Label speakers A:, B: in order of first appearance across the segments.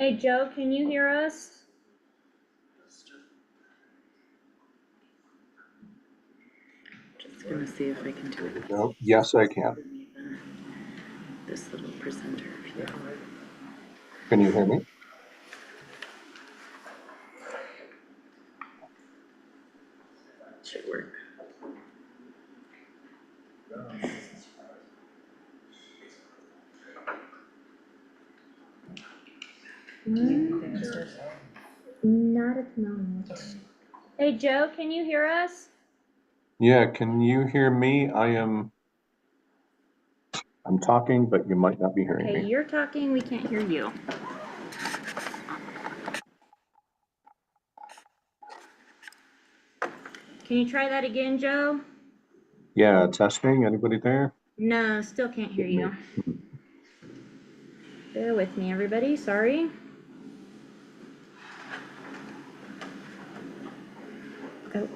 A: Hey, Joe, can you hear us?
B: Just gonna see if I can do it.
C: No. Yes, I can.
B: This little presenter view.
C: Can you hear me?
B: Should work.
A: Not at the moment. Hey, Joe, can you hear us?
C: Yeah, can you hear me? I'm talking, but you might not be hearing
A: Okay,
C: me.
A: you're talking, we can't hear you. Can you try that again, Joe?
C: Yeah, testing. Anybody there?
A: No, still can't hear you. Bear with me, everybody, sorry. Oh.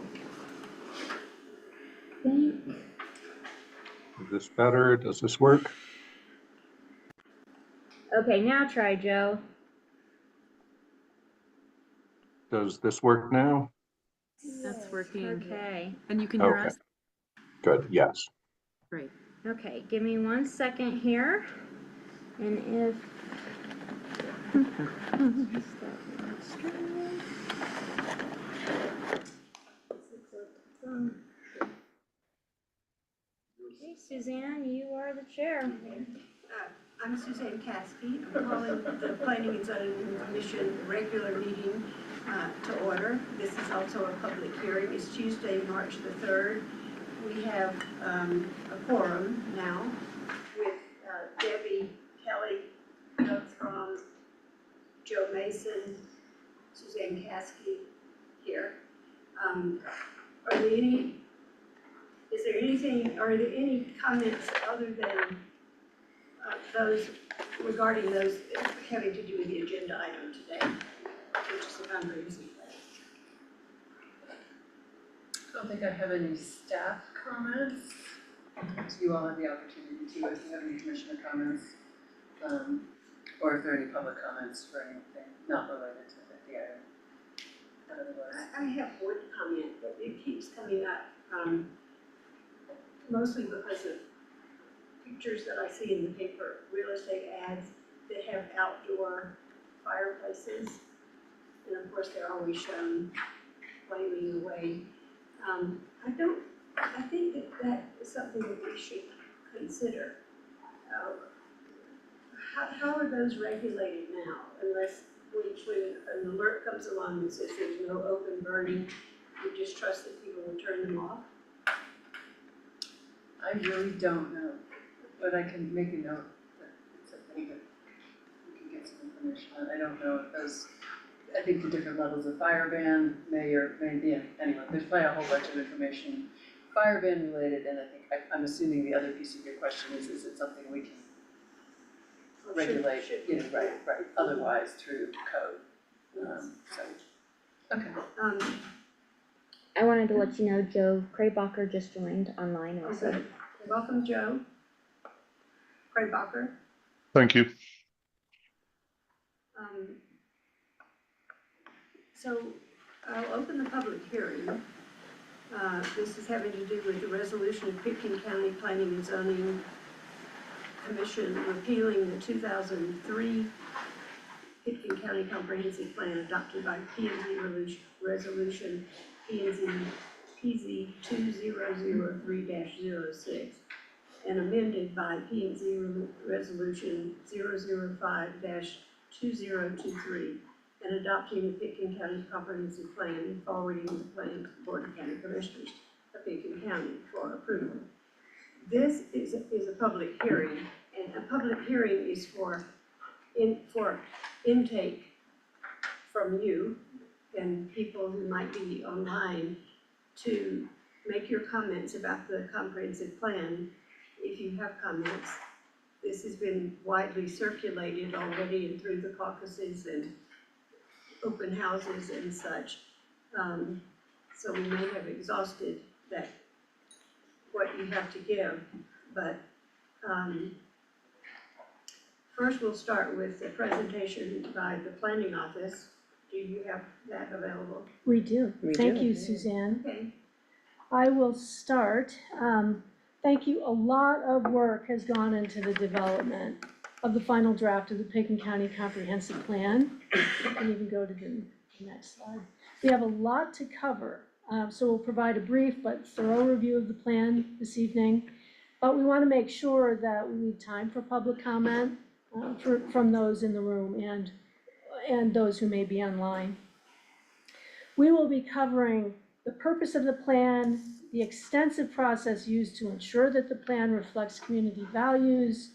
C: Is this better? Does this work?
A: Okay, now try, Joe.
C: Does this work now?
B: That's working.
A: Okay.
B: And you can hear
C: Okay.
B: us?
C: Good. Yes.
B: Great.
A: Okay, give me 1 second here. And if okay, Suzanne, you are the chair.
D: I'm Suzanne Caskey. I'm calling the Planning and Zoning Commission regular meeting to order. This is also a public hearing. It's Tuesday, March the 3rd. We have a quorum now with Debbie Kelly, Doug Fromm, Joe Mason, Suzanne Caskey here. Are there any comments other than those regarding those having to do with the agenda item today, which is the fundraising plan?
E: I don't think I have any staff comments. So you all have the opportunity to, if you have any commissioner comments, or if there are any public comments for anything not related to the item. Otherwise,
D: I have one comment, but it keeps coming up, mostly because of pictures that I see in the paper, real estate ads that have outdoor fireplaces. And of course, they're always shown flaming away. I think that is something that we should consider. How are those regulated now? Unless when an alert comes along and says there's no open burning, we just trust that people will turn them off?
E: I really don't know, but I can make a note that it's a thing that we can get some information on. I don't know if those, I think the different levels of fire ban may, yeah, anyway, there's probably a whole bunch of information fire ban related, and I think, I'm assuming the other piece of your question is it something we can regulate, right, otherwise through code, so, okay.
A: I wanted to let you know Joe Kraybacher just joined online also.
D: Okay. Welcome, Joe. Kraybacher.
F: Thank you.
D: So I'll open the public hearing. This is having to do with the resolution of Pitkin County Planning and Zoning Commission repealing the 2003 Pitkin County Comprehensive Plan adopted by P&Z Resolution P&Z PZ 2003-06 and amended by P&Z Resolution 005-2023 and adopting the Pitkin County Comprehensive Plan and forwarding the plan to the Board of County Commissioners of Pitkin County for approval. This is a public hearing, and a public hearing is for intake from you and people who might be online to make your comments about the comprehensive plan. If you have comments, this has been widely circulated already and through the caucuses and open houses and such. So we may have exhausted what you have to give, but First, we'll start with the presentation by the planning office. Do you have that available?
F: We do.
B: We
F: Thank
B: do.
F: you, Suzanne.
D: Okay.
F: I will start. Thank you. A lot of work has gone into the development of the final draft of the Picken County Comprehensive Plan. You can even go to the next slide. We have a lot to cover, so we'll provide a brief but thorough review of the plan this evening. But we want to make sure that we leave time for public comment from those in the room and those who may be online. We will be covering the purpose of the plan, the extensive process used to ensure that the plan reflects community values,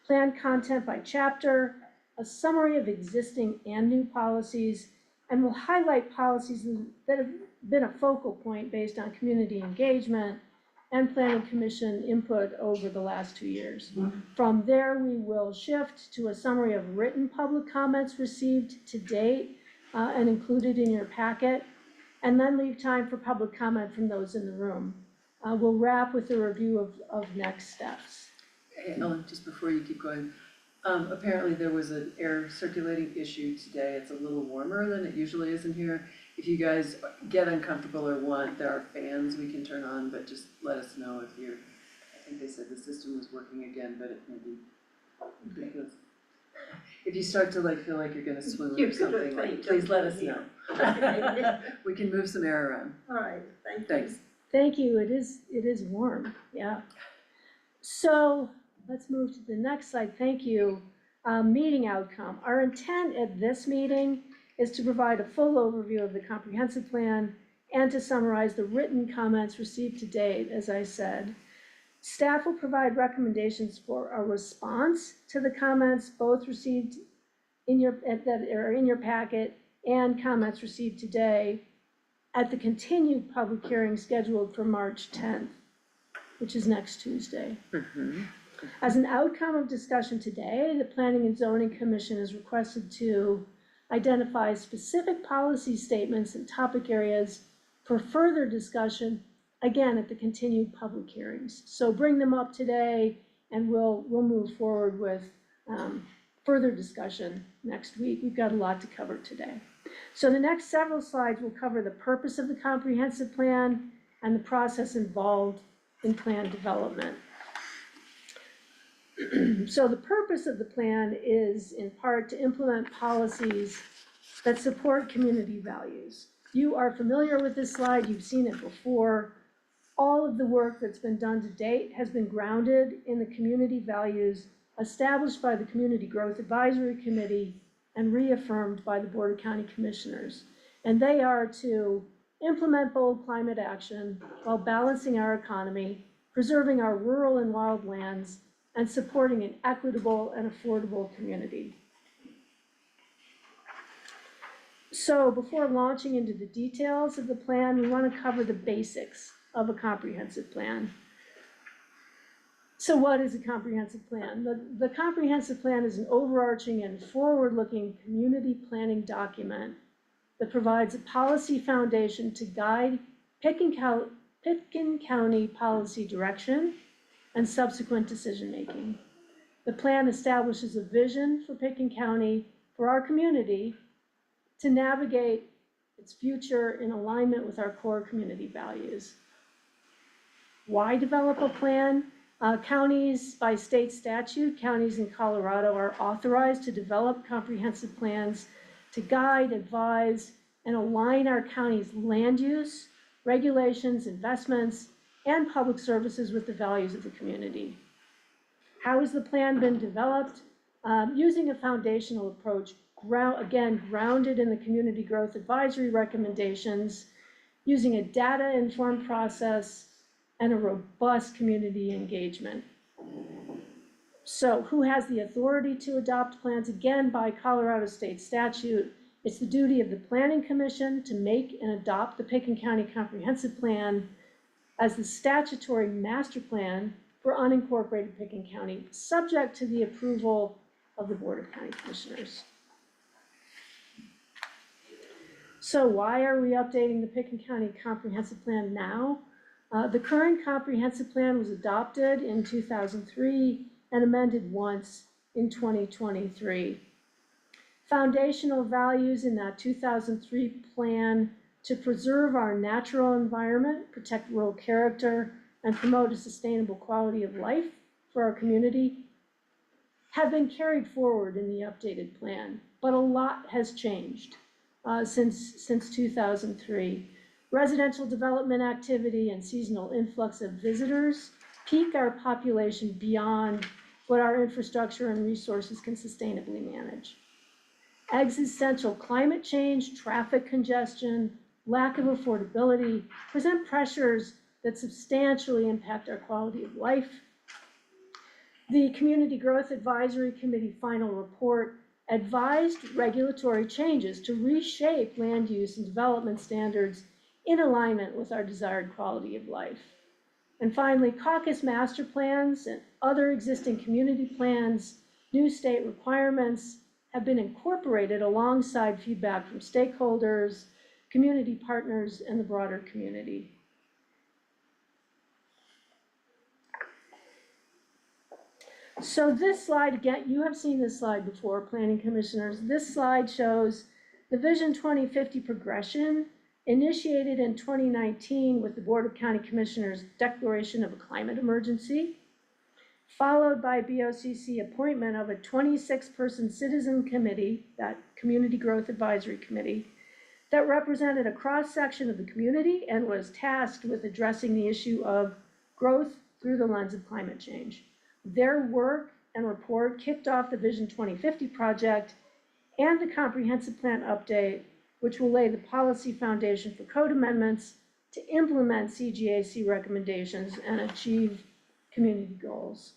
F: plan content by chapter, a summary of existing and new policies, and we'll highlight policies that have been a focal point based on community engagement and planning commission input over the last 2 years. From there, we will shift to a summary of written public comments received to date and included in your packet, and then leave time for public comment from those in the room. We'll wrap with a review of next steps.
E: Hey, Ellen, just before you keep going, apparently there was an air circulating issue today. It's a little warmer than it usually is in here. If you guys get uncomfortable or want, there are fans we can turn on, but just let us know if you're, I think they said the system was working again, but it may be ridiculous. If you start to feel like you're gonna swoon
D: You're
E: or something,
D: gonna faint.
E: please let us know. We can move some air around.
D: All right, thank you.
E: Thanks.
F: Thank you, it is warm, yeah. So let's move to the next slide, thank you. Meeting outcome. Our intent at this meeting is to provide a full overview of the comprehensive plan and to summarize the written comments received to date, as I said. Staff will provide recommendations for a response to the comments both received that are in your packet and comments received today at the continued public hearing scheduled for March 10th, which is next Tuesday. As an outcome of discussion today, the Planning and Zoning Commission is requested to identify specific policy statements and topic areas for further discussion, again, at the continued public hearings. So bring them up today and we'll move forward with further discussion next week. We've got a lot to cover today. So the next several slides will cover the purpose of the comprehensive plan and the process involved in plan development. So the purpose of the plan is in part to implement policies that support community values. You are familiar with this slide, you've seen it before. All of the work that's been done to date has been grounded in the community values established by the Community Growth Advisory Committee and reaffirmed by the Board of County Commissioners. And they are to implement bold climate action while balancing our economy, preserving our rural and wild lands, and supporting an equitable and affordable community. So before launching into the details of the plan, we want to cover the basics of a comprehensive plan. So what is a comprehensive plan? The comprehensive plan is an overarching and forward-looking community planning document that provides a policy foundation to guide Pitkin County policy direction and subsequent decision-making. The plan establishes a vision for Pitkin County, for our community, to navigate its future in alignment with our core community values. Why develop a plan? Counties, by state statute, counties in Colorado are authorized to develop comprehensive plans to guide, advise, and align our county's land use, regulations, investments, and public services with the values of the community. How has the plan been developed? Using a foundational approach, grounded in the Community Growth Advisory recommendations, using a data-informed process, and a robust community engagement. So who has the authority to adopt plans? Again, by Colorado state statute, it's the duty of the Planning Commission to make and adopt the Pitkin County Comprehensive Plan as the statutory master plan for unincorporated Pitkin County, subject to the approval of the Board of County Commissioners. So why are we updating the Pitkin County Comprehensive Plan now? The current comprehensive plan was adopted in 2003 and amended once in 2023. Foundational values in that 2003 plan to preserve our natural environment, protect rural character, and promote a sustainable quality of life for our community have been carried forward in the updated plan, but a lot has changed since 2003. Residential development activity and seasonal influx of visitors peak our population beyond what our infrastructure and resources can sustainably manage. Existential climate change, traffic congestion, lack of affordability present pressures that substantially impact our quality of life. The Community Growth Advisory Committee final report advised regulatory changes to reshape land use and development standards in alignment with our desired quality of life. And finally, caucus master plans and other existing community plans, new state requirements have been incorporated alongside feedback from stakeholders, community partners, and the broader community. So this slide, again, you have seen this slide before, planning commissioners. This slide shows the Vision 2050 progression initiated in 2019 with the Board of County Commissioners' declaration of a climate emergency, followed by BOCC appointment of a 26-person citizen committee, that Community Growth Advisory Committee, that represented a cross-section of the community and was tasked with addressing the issue of growth through the lens of climate change. Their work and report kicked off the Vision 2050 project and the comprehensive plan update, which will lay the policy foundation for code amendments to implement CGAC recommendations and achieve community goals.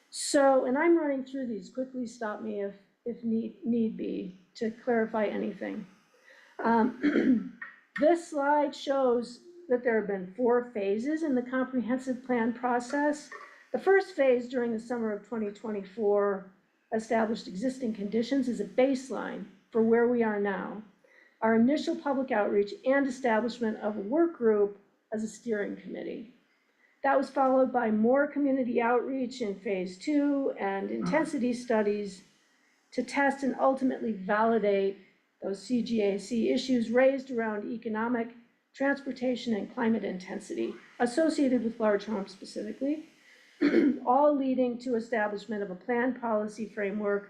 F: So, and I'm running through these, quickly stop me if need be to clarify anything. This slide shows that there have been 4 phases in the comprehensive plan process. The first phase during the summer of 2024 established existing conditions as a baseline for where we are now, our initial public outreach and establishment of a work group as a steering committee. That was followed by more community outreach in phase 2 and intensity studies to test and ultimately validate those CGAC issues raised around economic, transportation, and climate intensity associated with large homes specifically, all leading to establishment of a planned policy framework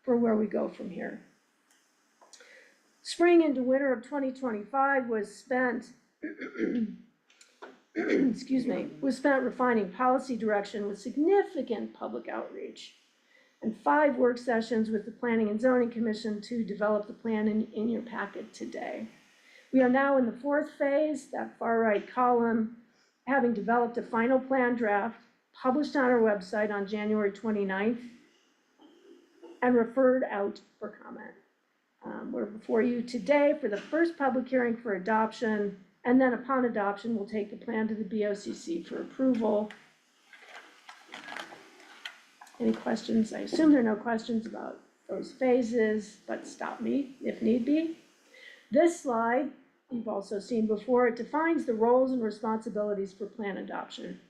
F: for where we go from here. Spring into winter of 2025 was spent was spent refining policy direction with significant public outreach and 5 work sessions with the Planning and Zoning Commission to develop the plan in your packet today. We are now in the 4th phase, that far right column, having developed a final plan draft published on our website on January 29th and referred out for comment. We're before you today for the first public hearing for adoption, and then upon adoption, we'll take the plan to the BOCC for approval. Any questions? I assume there are no questions about those phases, but stop me if need be. This slide, you've also seen before, it defines the roles and responsibilities for plan adoption.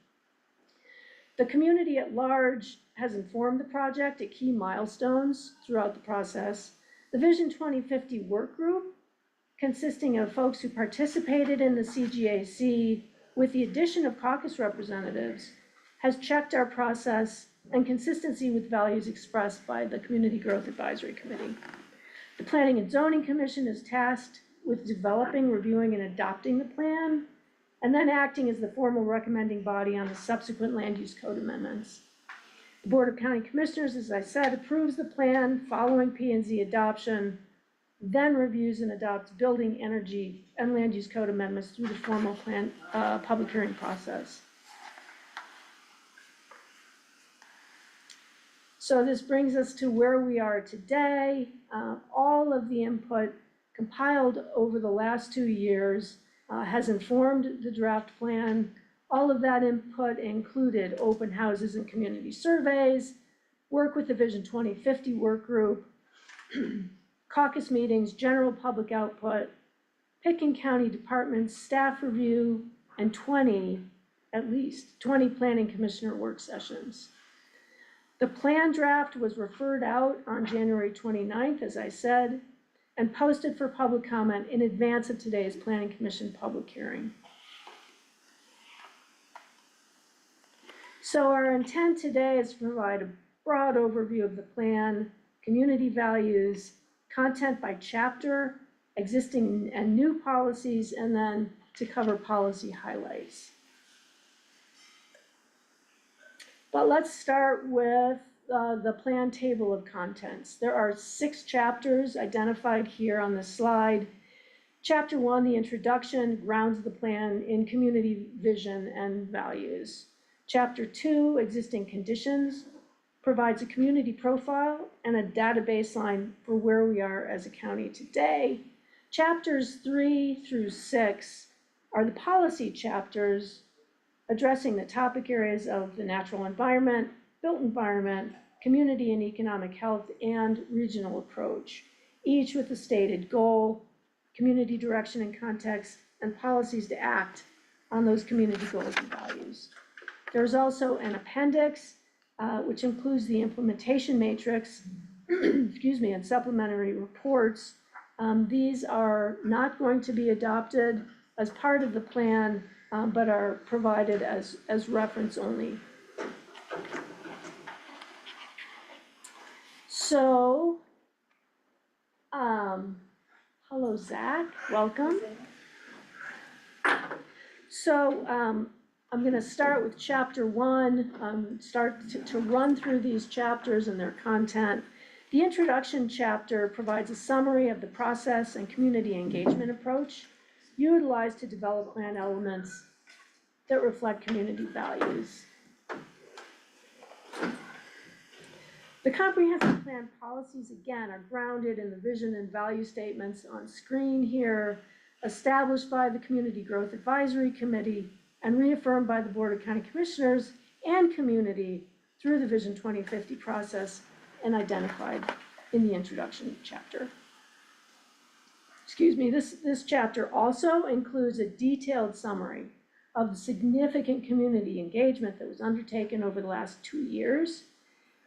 F: The community at large has informed the project at key milestones throughout the process. The Vision 2050 work group, consisting of folks who participated in the CGAC with the addition of caucus representatives, has checked our process and consistency with values expressed by the Community Growth Advisory Committee. The Planning and Zoning Commission is tasked with developing, reviewing, and adopting the plan, and then acting as the formal recommending body on the subsequent land use code amendments. The Board of County Commissioners, as I said, approves the plan following P&Z adoption, then reviews and adopts building, energy, and land use code amendments through the formal plan public hearing process. So this brings us to where we are today. All of the input compiled over the last 2 years has informed the draft plan. All of that input included open houses and community surveys, work with the Vision 2050 work group, caucus meetings, general public output, Pitkin County departments, staff review, and at least 20 planning commissioner work sessions. The plan draft was referred out on January 29th, as I said, and posted for public comment in advance of today's Planning Commission public hearing. So our intent today is to provide a broad overview of the plan, community values, content by chapter, existing and new policies, and then to cover policy highlights. But let's start with the plan table of contents. There are 6 chapters identified here on the slide. Chapter 1, the introduction, grounds the plan in community vision and values. Chapter 2, existing conditions, provides a community profile and a data baseline for where we are as a county today. Chapters 3 through 6 are the policy chapters addressing the topic areas of the natural environment, built environment, community and economic health, and regional approach, each with a stated goal, community direction and context, and policies to act on those community goals and values. There's also an appendix, which includes the implementation matrix, excuse me, and supplementary reports. These are not going to be adopted as part of the plan, but are provided as reference only. So, hello, Zach, welcome. So, I'm gonna start with chapter 1, start to run through these chapters and their content. The introduction chapter provides a summary of the process and community engagement approach utilized to develop plan elements that reflect community values. The comprehensive plan policies, again, are grounded in the vision and value statements on screen here, established by the Community Growth Advisory Committee and reaffirmed by the Board of County Commissioners and community through the Vision 2050 process and identified in the introduction chapter. Excuse me, this chapter also includes a detailed summary of the significant community engagement that was undertaken over the last 2 years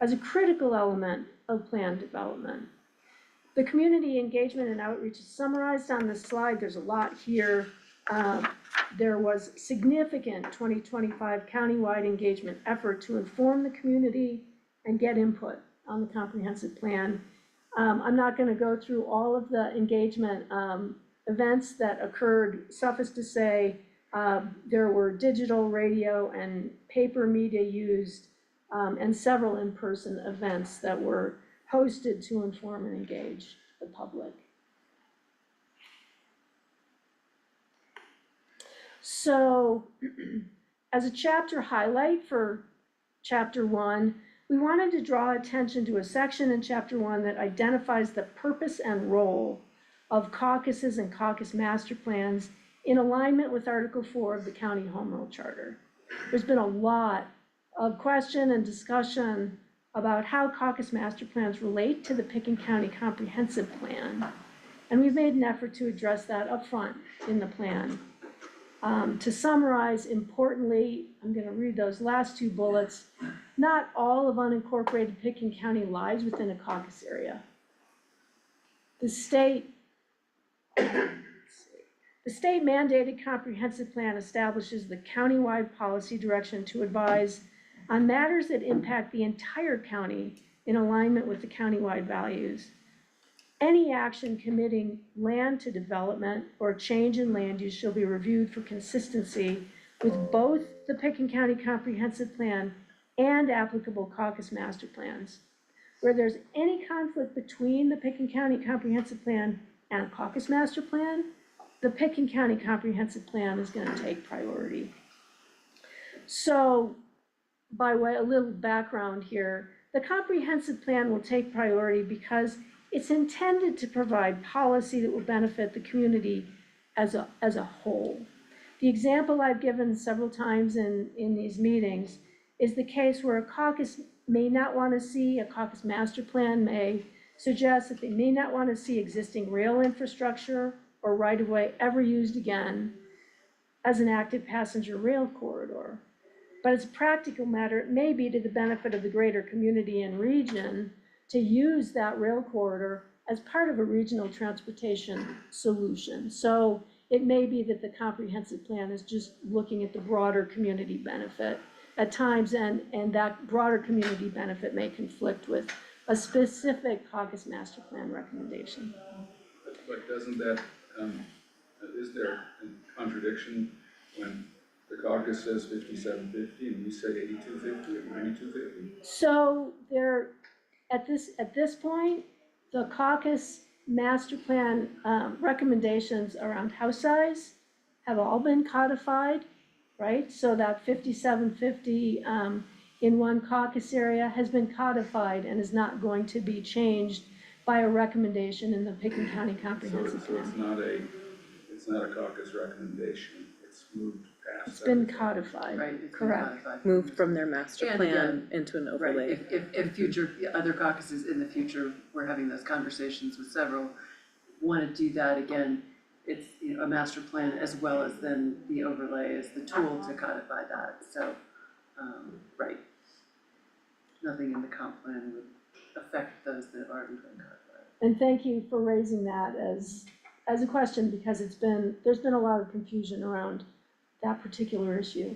F: as a critical element of plan development. The community engagement and outreach is summarized on this slide. There's a lot here. There was significant 2025 countywide engagement effort to inform the community and get input on the comprehensive plan. I'm not going to go through all of the engagement events that occurred. Suffice to say, there were digital, radio, and paper media used, and several in-person events that were hosted to inform and engage the public. So, as a chapter highlight for chapter 1, we wanted to draw attention to a section in chapter 1 that identifies the purpose and role of caucuses and caucus master plans in alignment with Article 4 of the County Home Rule Charter. There's been a lot of question and discussion about how caucus master plans relate to the Pickens County Comprehensive Plan. And we've made an effort to address that up front in the plan. To summarize, importantly, I'm going to read those last 2 bullets. Not all of unincorporated Pickens County lies within a caucus area. The state mandated comprehensive plan establishes the countywide policy direction to advise on matters that impact the entire county in alignment with the countywide values. Any action committing land to development or change in land use shall be reviewed for consistency with both the Pickens County Comprehensive Plan and applicable caucus master plans. Where there's any conflict between the Pickens County Comprehensive Plan and a caucus master plan, the Pickens County Comprehensive Plan is going to take priority. So, by way of a little background here, the comprehensive plan will take priority because it's intended to provide policy that will benefit the community as a whole. The example I've given several times in these meetings is the case where a caucus may not want to see, a caucus master plan may suggest that they may not want to see existing rail infrastructure or right-of-way ever used again as an active passenger rail corridor. But as a practical matter, it may be to the benefit of the greater community and region to use that rail corridor as part of a regional transportation solution. So it may be that the comprehensive plan is just looking at the broader community benefit at times, and that broader community benefit may conflict with a specific caucus master plan recommendation.
G: But doesn't that, is there a contradiction when the caucus says 5750 and we say 8250 or 9250?
F: So there, at this point, the caucus master plan recommendations around house size have all been codified, right? So that 5750 in one caucus area has been codified and is not going to be changed by a recommendation in the Pickens County Comprehensive
G: So it's
F: Plan.
G: it's not a caucus recommendation, it's moved past.
F: It's been
G: that.
F: codified.
E: Right, it's been
F: Correct.
E: codified.
B: Moved from their master
E: And
B: plan
E: again,
B: into an
E: Right,
B: overlay.
E: if future, other caucuses in the future, we're having those conversations with several, wanna do that again, it's, you know, a master plan as well as then the overlay is the tool to codify that, so, right. Nothing in the comp plan would affect those that have already been codified.
F: And thank you for raising that as a question, because there's been a lot of confusion around that particular issue.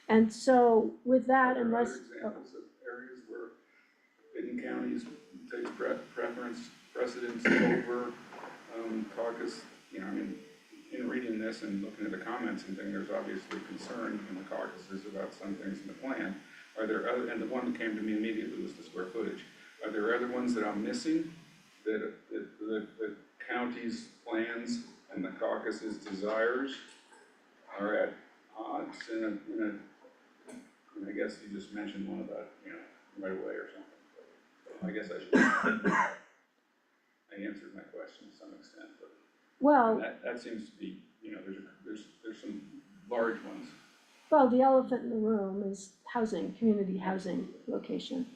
F: And so with that,
G: Are there
F: unless,
G: other examples of areas where Pickens counties takes precedence over, caucus? You know, I mean, in reading this and looking at the comments and things, there's obviously concern in the caucuses about some things in the plan. Are there other, and the one that came to me immediately was the square footage. Are there other ones that I'm missing that the county's plans and the caucus's desires are at odds and I guess you just mentioned one about, you know, right away or something. I guess I answered my question to some extent, but
F: well,
G: that seems to be, you know, there's some large ones.
F: well, the elephant in the room is housing, community housing location.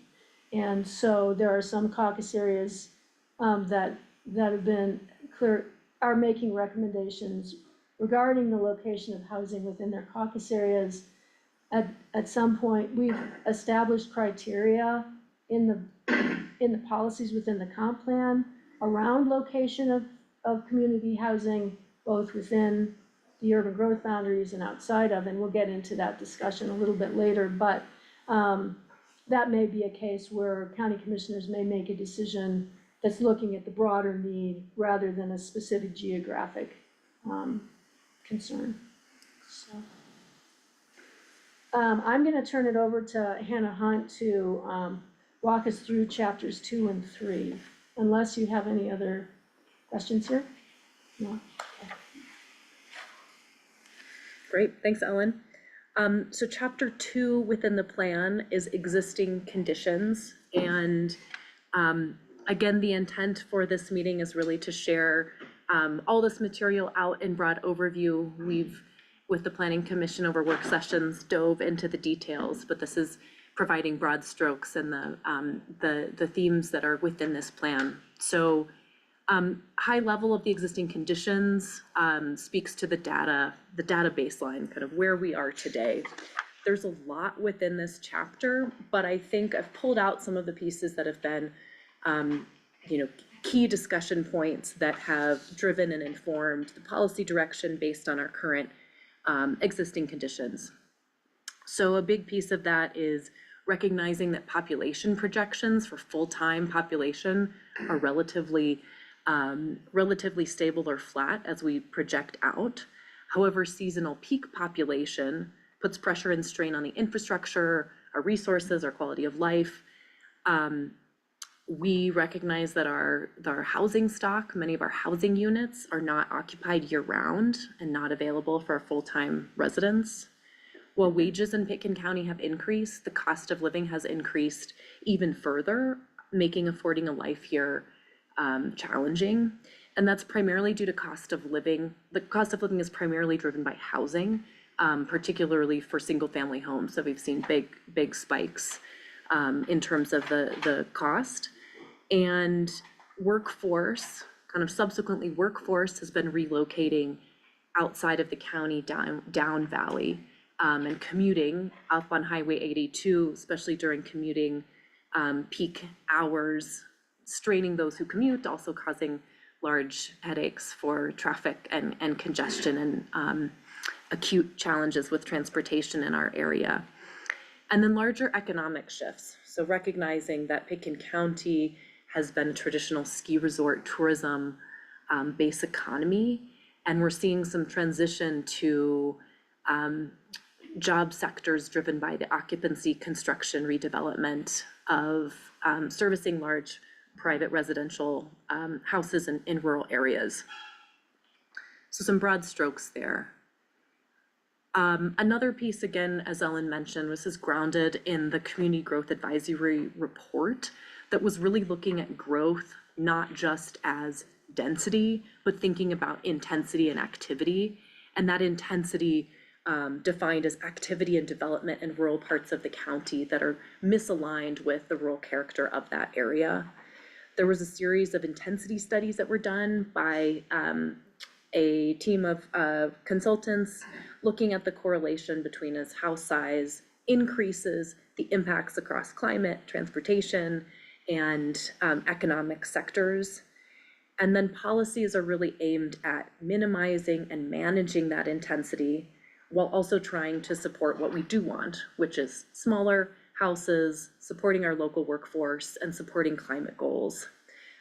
F: And so there are some caucus areas that have been clear, are making recommendations regarding the location of housing within their caucus areas. At some point, we've established criteria in the policies within the comp plan around location of community housing, both within the urban growth boundaries and outside of, and we'll get into that discussion a little bit later, but that may be a case where county commissioners may make a decision that's looking at the broader need rather than a specific geographic concern. So I'm gonna turn it over to Hannah Hunt to walk us through chapters 2 and 3, unless you have any other questions here? No?
B: Great, thanks, Ellen. So chapter 2 within the plan is existing conditions, and again, the intent for this meeting is really to share all this material out in broad overview. We've, with the Planning Commission over work sessions, dove into the details, but this is providing broad strokes and the themes that are within this plan. So high level of the existing conditions speaks to the data baseline, kind of where we are today. There's a lot within this chapter, but I think I've pulled out some of the pieces that have been, key discussion points that have driven and informed the policy direction based on our current existing conditions. So a big piece of that is recognizing that population projections for full-time population are relatively stable or flat as we project out. However, seasonal peak population puts pressure and strain on the infrastructure, our resources, our quality of life. We recognize that our housing stock, many of our housing units are not occupied year-round and not available for our full-time residents. While wages in Pitkin County have increased, the cost of living has increased even further, making affording a life here challenging. And that's primarily due to cost of living. The cost of living is primarily driven by housing, particularly for single-family homes. So we've seen big spikes in terms of the cost. And workforce, kind of subsequently workforce, has been relocating outside of the county down valley. and commuting up on Highway 82, especially during commuting peak hours, straining those who commute, also causing large headaches for traffic and congestion and acute challenges with transportation in our area. And then larger economic shifts. So recognizing that Pitkin County has been a traditional ski resort tourism base economy, and we're seeing some transition to job sectors driven by the occupancy, construction, redevelopment of servicing large private residential houses in rural areas. So some broad strokes there. Another piece, again, as Ellen mentioned, was this grounded in the Community Growth Advisory Report that was really looking at growth, not just as density, but thinking about intensity and activity. And that intensity defined as activity and development in rural parts of the county that are misaligned with the rural character of that area. There was a series of intensity studies that were done by a team of consultants looking at the correlation between as house size increases, the impacts across climate, transportation, and economic sectors. And then policies are really aimed at minimizing and managing that intensity while also trying to support what we do want, which is smaller houses, supporting our local workforce, and supporting climate goals.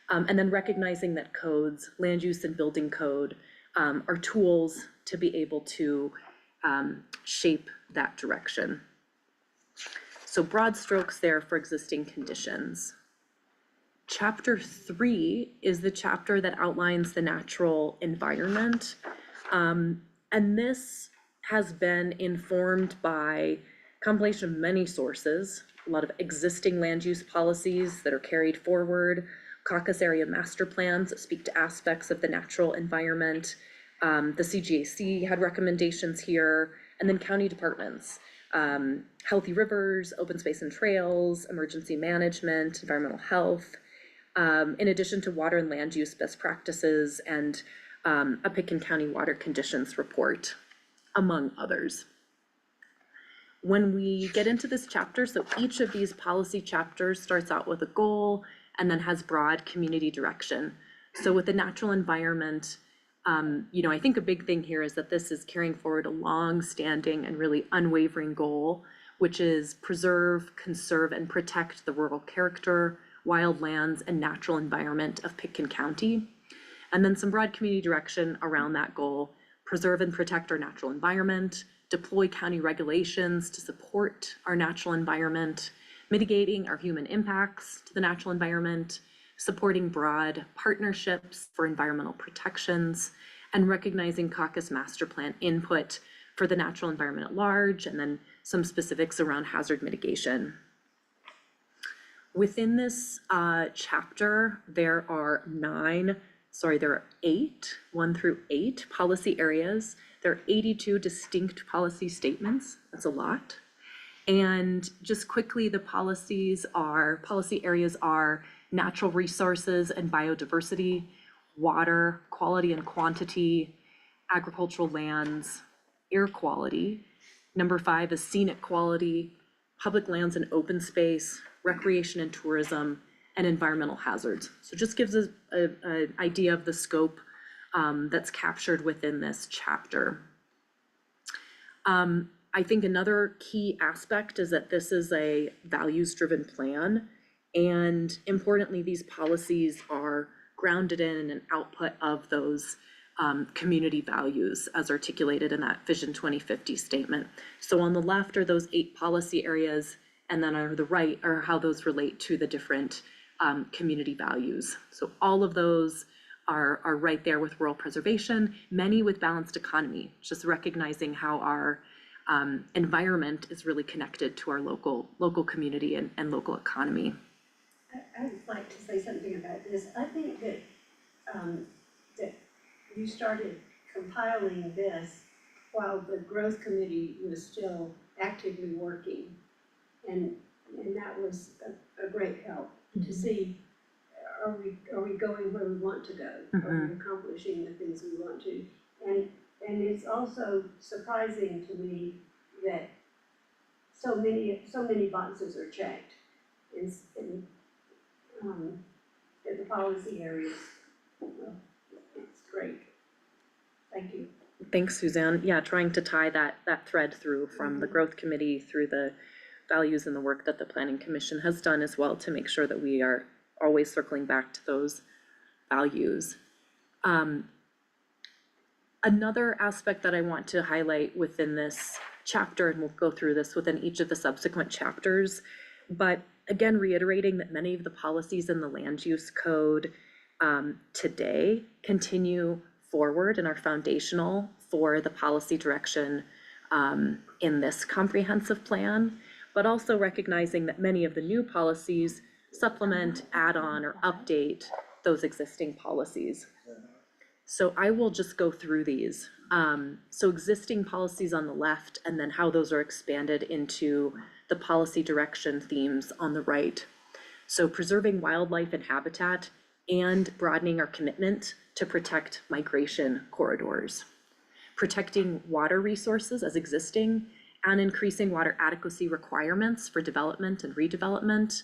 B: And then recognizing that codes, land use and building code, are tools to be able to shape that direction. So broad strokes there for existing conditions. Chapter 3 is the chapter that outlines the natural environment. And this has been informed by a compilation of many sources, a lot of existing land use policies that are carried forward, caucus area master plans that speak to aspects of the natural environment. The CGAC had recommendations here, and then county departments, healthy rivers, open space and trails, emergency management, environmental health, in addition to water and land use best practices and a Pitkin County water conditions report, among others. When we get into this chapter, so each of these policy chapters starts out with a goal and then has broad community direction. So with the natural environment, I think a big thing here is that this is carrying forward a long-standing and really unwavering goal, which is preserve, conserve, and protect the rural character, wild lands, and natural environment of Pitkin County. And then some broad community direction around that goal: preserve and protect our natural environment, deploy county regulations to support our natural environment, mitigating our human impacts to the natural environment, supporting broad partnerships for environmental protections, and recognizing caucus master plan input for the natural environment at large, and then some specifics around hazard mitigation. Within this chapter, there are 8, 1 through 8 policy areas. There are 82 distinct policy statements. That's a lot. And just quickly, the policy areas are natural resources and biodiversity, water, quality and quantity, agricultural lands, air quality. Number 5 is scenic quality, public lands and open space, recreation and tourism, and environmental hazards. So just gives us an idea of the scope that's captured within this chapter. I think another key aspect is that this is a values-driven plan, and importantly, these policies are grounded in an output of those community values as articulated in that Vision 2050 statement. So on the left are those 8 policy areas, and then on the right are how those relate to the different community values. So all of those are right there with rural preservation, many with balanced economy, just recognizing how our environment is really connected to our local community and local economy.
D: I would like to say something about this. I think that, that you started compiling this while the growth committee was still actively working. And that was a great help to see, are we going where we want to go? Are we accomplishing the things we want to? And it's also surprising to me that so many boxes are checked in the policy areas. It's great. Thank you.
B: Thanks, Suzanne. Yeah, trying to tie that thread through from the growth committee through the values and the work that the planning commission has done as well to make sure that we are always circling back to those values. Another aspect that I want to highlight within this chapter, and we'll go through this within each of the subsequent chapters, but again, reiterating that many of the policies in the land use code today continue forward and are foundational for the policy direction in this comprehensive plan, but also recognizing that many of the new policies supplement, add on, or update those existing policies. So I will just go through these. So existing policies on the left, and then how those are expanded into the policy direction themes on the right. So preserving wildlife and habitat and broadening our commitment to protect migration corridors. Protecting water resources as existing and increasing water adequacy requirements for development and redevelopment,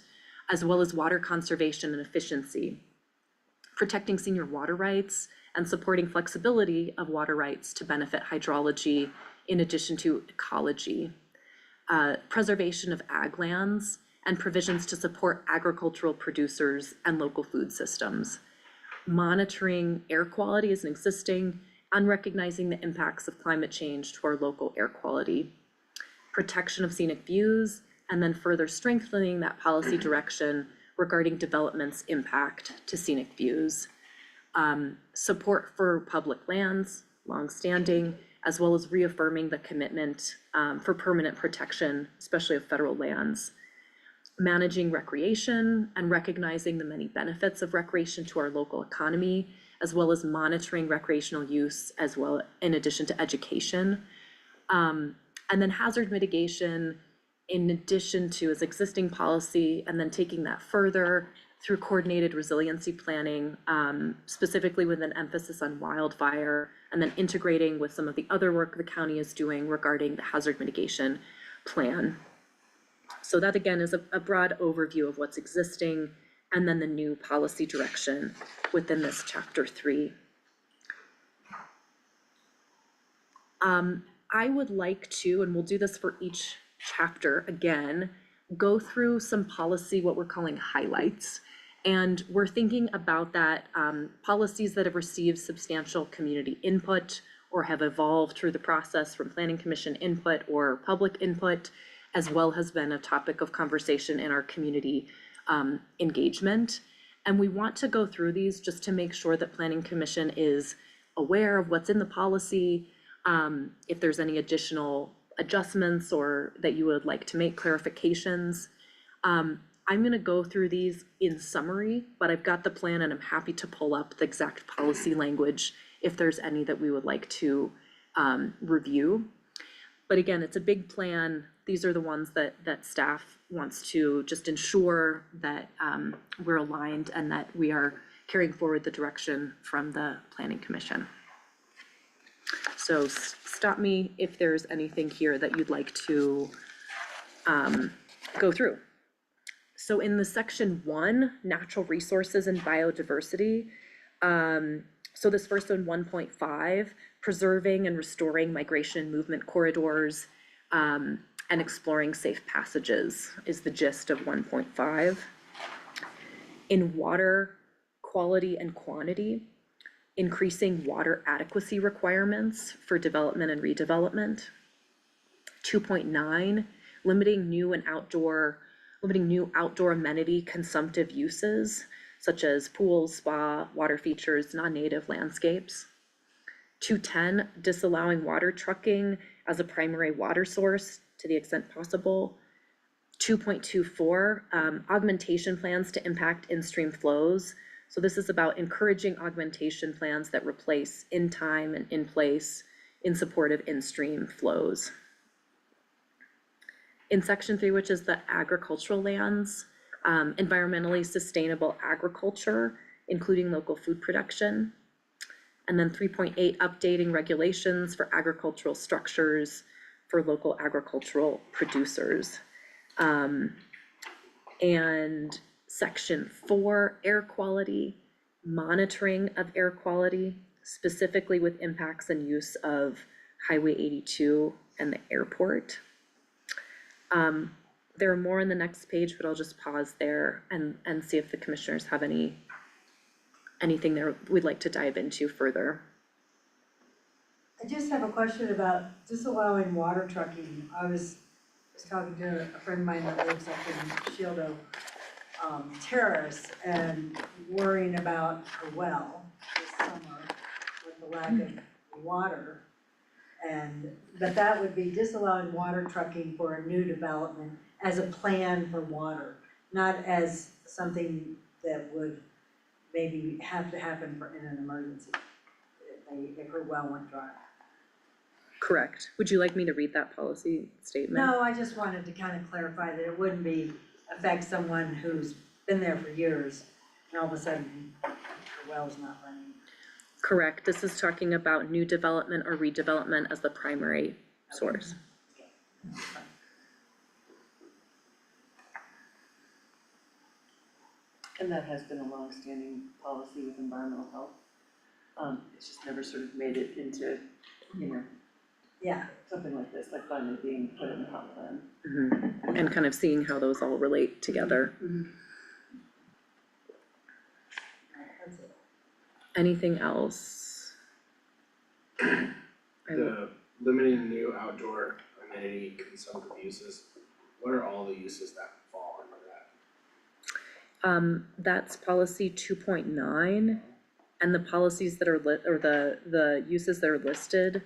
B: as well as water conservation and efficiency. Protecting senior water rights and supporting flexibility of water rights to benefit hydrology in addition to ecology. Preservation of ag lands and provisions to support agricultural producers and local food systems. Monitoring air quality as an existing and recognizing the impacts of climate change to our local air quality. Protection of scenic views, and then further strengthening that policy direction regarding development's impact to scenic views. Support for public lands, longstanding, as well as reaffirming the commitment for permanent protection, especially of federal lands. Managing recreation and recognizing the many benefits of recreation to our local economy, as well as monitoring recreational use as well in addition to education. And then hazard mitigation in addition to its existing policy, and then taking that further through coordinated resiliency planning, specifically with an emphasis on wildfire, and then integrating with some of the other work the county is doing regarding the hazard mitigation plan. So that again is a broad overview of what's existing, and then the new policy direction within this chapter 3. I would like to, and we'll do this for each chapter again, go through some policy, what we're calling highlights. And we're thinking about that, policies that have received substantial community input or have evolved through the process from planning commission input or public input, as well has been a topic of conversation in our community engagement. And we want to go through these just to make sure that planning commission is aware of what's in the policy, if there's any additional adjustments or that you would like to make clarifications. I'm gonna go through these in summary, but I've got the plan and I'm happy to pull up the exact policy language if there's any that we would like to review. But again, it's a big plan. These are the ones that staff wants to just ensure that we're aligned and that we are carrying forward the direction from the Planning Commission. So stop me if there's anything here that you'd like to go through. So in the section 1, natural resources and biodiversity, so this first one, 1.5, preserving and restoring migration and movement corridors and exploring safe passages is the gist of 1.5. In water quality and quantity, increasing water adequacy requirements for development and redevelopment. 2.9, limiting new outdoor amenity consumptive uses such as pools, spa, water features, non-native landscapes. 2.10, disallowing water trucking as a primary water source to the extent possible. 2.24, augmentation plans to impact in-stream flows. So this is about encouraging augmentation plans that replace in time and in place in support of in-stream flows. In section 3, which is the agricultural lands, environmentally sustainable agriculture, including local food production. And then 3.8, updating regulations for agricultural structures for local agricultural producers. And section 4, air quality, monitoring of air quality, specifically with impacts and use of Highway 82 and the airport. There are more on the next page, but I'll just pause there and see if the commissioners have anything there we'd like to dive into further.
H: I just have a question about disallowing water trucking. I was talking to a friend of mine that lives up in Shieldo Terrace and worrying about a well this summer with the lack of water. But that would be disallowing water trucking for a new development as a plan for water, not as something that would maybe have to happen in an emergency, if her well went dry.
B: Correct. Would you like me to read that policy statement?
H: No, I just wanted to kind of clarify that it wouldn't affect someone who's been there for years and all of a sudden the well's not running.
B: Correct. This is talking about new development or redevelopment as the primary source.
E: And that has been a long-standing policy with environmental health. It's just never sort of made it into,
H: Yeah,
E: something like this, like finally being put in the comp plan.
B: And kind of seeing how those all relate together.
H: that's it.
B: Anything else?
I: The limiting new outdoor amenity consumptive uses, what are all the uses that fall under that?
B: That's policy 2.9, and the policies that are the uses that are listed.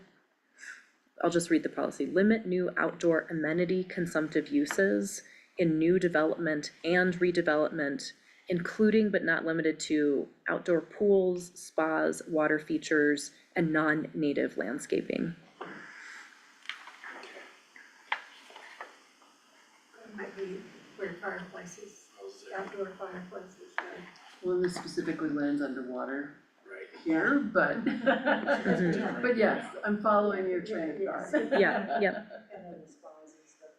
B: I'll just read the policy. Limit new outdoor amenity consumptive uses in new development and redevelopment, including but not limited to outdoor pools, spas, water features, and non-native landscaping.
D: It might be where fireplaces, outdoor fireplaces,
E: Well, this specifically lands underwater
I: Right.
E: here, but, but yes, I'm following your train of thought.
B: Yeah, yep.
H: And then the spas and stuff,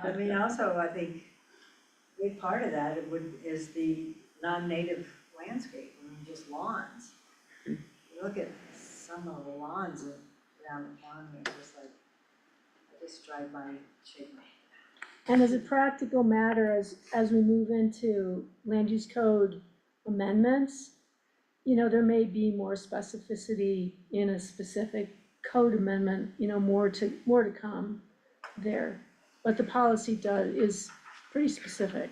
H: but, I mean, also, I think a big part of that is the non-native landscape, I mean, just lawns. You look at some of the lawns around the county, it's just like, I just drive by, shake my head.
F: And as a practical matter, as we move into land use code amendments, there may be more specificity in a specific code amendment, more to come there. But the policy is pretty specific.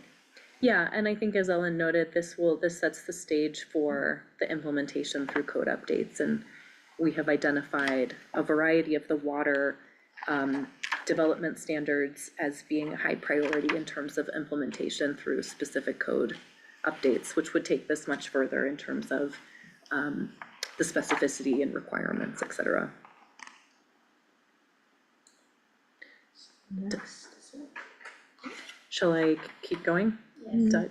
B: Yeah, and I think as Ellen noted, this sets the stage for the implementation through code updates, and we have identified a variety of the water development standards as being a high priority in terms of implementation through specific code updates, which would take this much further in terms of the specificity and requirements, et cetera.
F: Next.
B: Shall I keep going?
F: Yes.
B: Doug?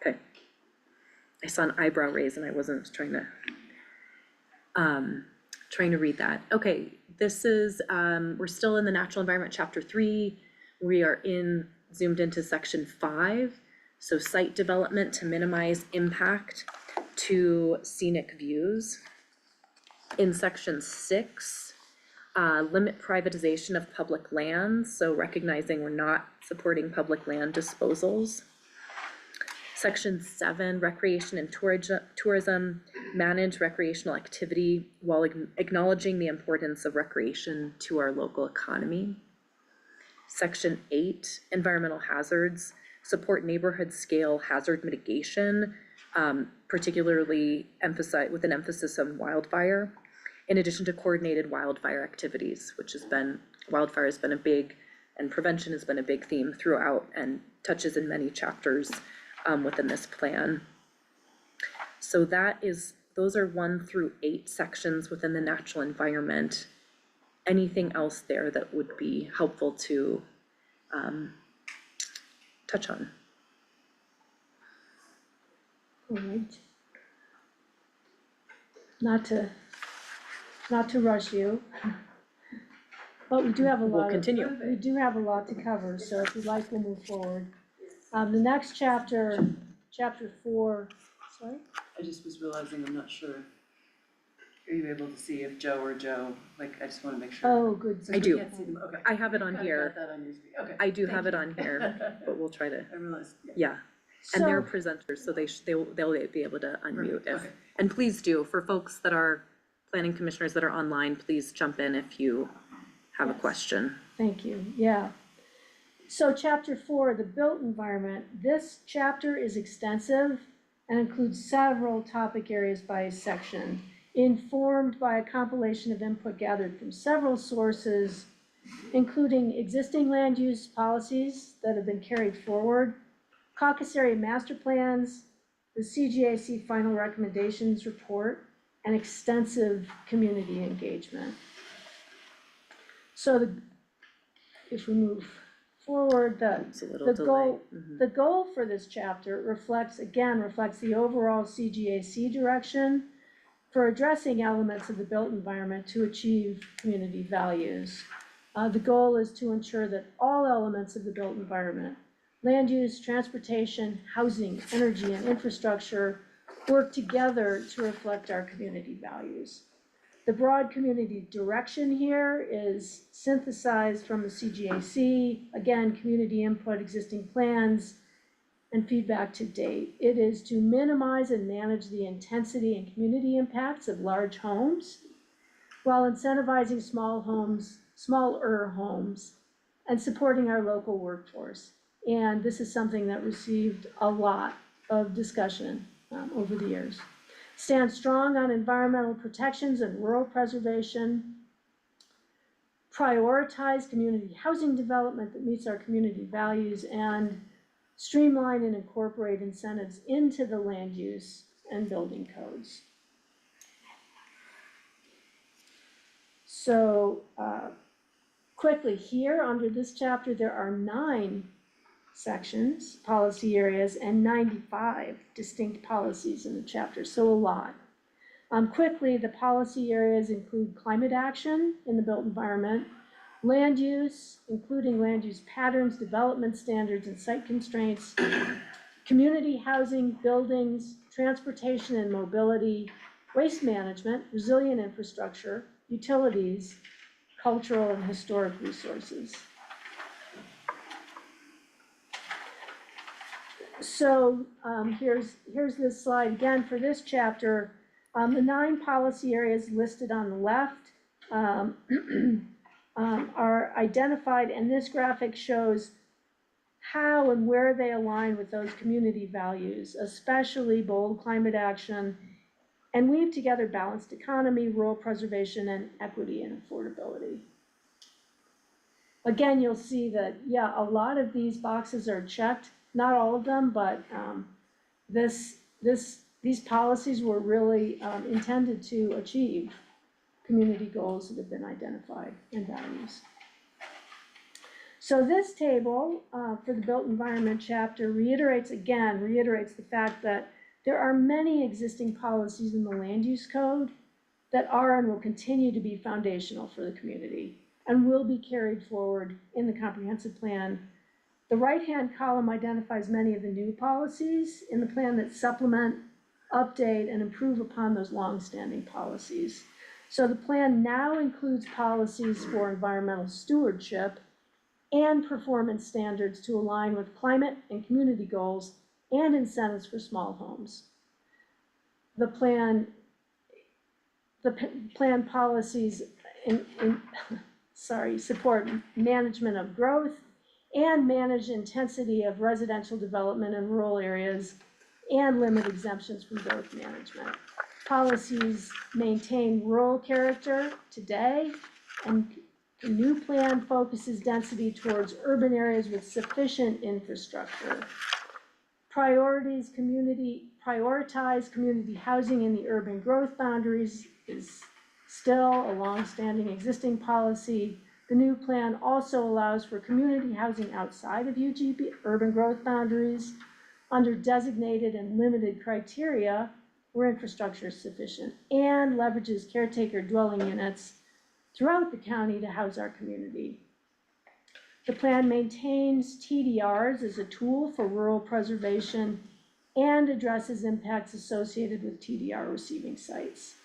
B: Okay. I saw an eyebrow raise and I wasn't trying to read that. Okay, this is, we're still in the natural environment, chapter 3. We are zoomed into section 5. So site development to minimize impact to scenic views. In section 6, limit privatization of public lands, so recognizing we're not supporting public land disposals. Section 7, recreation and tourism, manage recreational activity while acknowledging the importance of recreation to our local economy. Section 8, environmental hazards, support neighborhood scale hazard mitigation, particularly with an emphasis on wildfire, in addition to coordinated wildfire activities, wildfire has been a big, and prevention has been a big theme throughout and touches in many chapters within this plan. So those are 1 through 8 sections within the natural environment. Anything else there that would be helpful to touch on?
F: All right. Not to rush you. but we do have a
B: we'll
F: lot of,
B: continue.
F: we do have a lot to cover, so if you'd like, we'll move forward. The next chapter, chapter 4, sorry?
E: I just was realizing, I'm not sure. Are you able to see if Joe or Joe, like, I just wanna make sure.
F: Oh, good.
B: I do.
E: Can't see them, okay.
B: I have it on
E: Kinda
B: here.
E: got that on your screen, okay.
B: I do
E: thank
B: have it
E: you.
B: on here, but we'll try to,
E: I realized, yeah.
B: yeah. And they're
F: So,
B: presenters, so they'll be able to unmute
E: Perfect,
B: if,
E: okay.
B: and please do, for folks that are planning commissioners that are online, please jump in if you have a
F: Yes.
B: question.
F: thank you, yeah. So chapter 4, the built environment, this chapter is extensive and includes several topic areas by section, informed by a compilation of input gathered from several sources, including existing land use policies that have been carried forward, caucus area master plans, the CGAC final recommendations report, and extensive community engagement. So if we move forward,
B: It's a little
F: the
B: delay.
F: goal,
B: Mhm.
F: the goal for this chapter reflects the overall CGAC direction for addressing elements of the built environment to achieve community values. The goal is to ensure that all elements of the built environment, land use, transportation, housing, energy, and infrastructure, work together to reflect our community values. The broad community direction here is synthesized from the CGAC, again, community input, existing plans, and feedback to date. It is to minimize and manage the intensity and community impacts of large homes while incentivizing smaller homes, and supporting our local workforce. And this is something that received a lot of discussion over the years. Stand strong on environmental protections and rural preservation. Prioritize community housing development that meets our community values, and streamline and incorporate incentives into the land use and building codes. So, quickly here, under this chapter, there are 9 sections, policy areas, and 95 distinct policies in the chapter, so a lot. Quickly, the policy areas include climate action in the built environment, land use, including land use patterns, development standards, and site constraints, community housing, buildings, transportation and mobility, waste management, resilient infrastructure, utilities, cultural and historic resources. So here's this slide again for this chapter. The 9 policy areas listed on the left are identified, and this graphic shows how and where they align with those community values, especially bold climate action, and weave together balanced economy, rural preservation, and equity and affordability. Again, you'll see that, yeah, a lot of these boxes are checked, not all of them, but these policies were really intended to achieve community goals that have been identified and values. So this table for the built environment chapter reiterates the fact that there are many existing policies in the land use code that are and will continue to be foundational for the community and will be carried forward in the comprehensive plan. The right-hand column identifies many of the new policies in the plan that supplement, update, and improve upon those long-standing policies. So the plan now includes policies for environmental stewardship and performance standards to align with climate and community goals and incentives for small homes. The plan policies support management of growth and manage intensity of residential development in rural areas and limit exemptions from growth management. Policies maintain rural character today, and the new plan focuses density towards urban areas with sufficient infrastructure. Prioritize community housing in the urban growth boundaries is still a long-standing existing policy. The new plan also allows for community housing outside of UGB urban growth boundaries under designated and limited criteria where infrastructure is sufficient, and leverages caretaker dwelling units throughout the county to house our community. The plan maintains TDRs as a tool for rural preservation and addresses impacts associated with TDR receiving sites.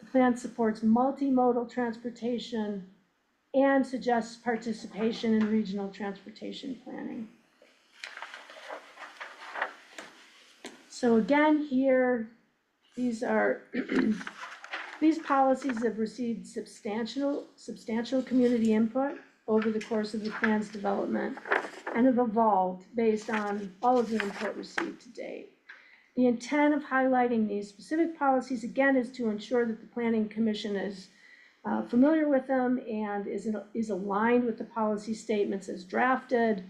F: The plan supports multimodal transportation and suggests participation in regional transportation planning. So again, here, these are, these policies have received substantial community input over the course of the plan's development and have evolved based on all of the input received to date. The intent of highlighting these specific policies, again, is to ensure that the Planning Commission is familiar with them and is aligned with the policy statements as drafted,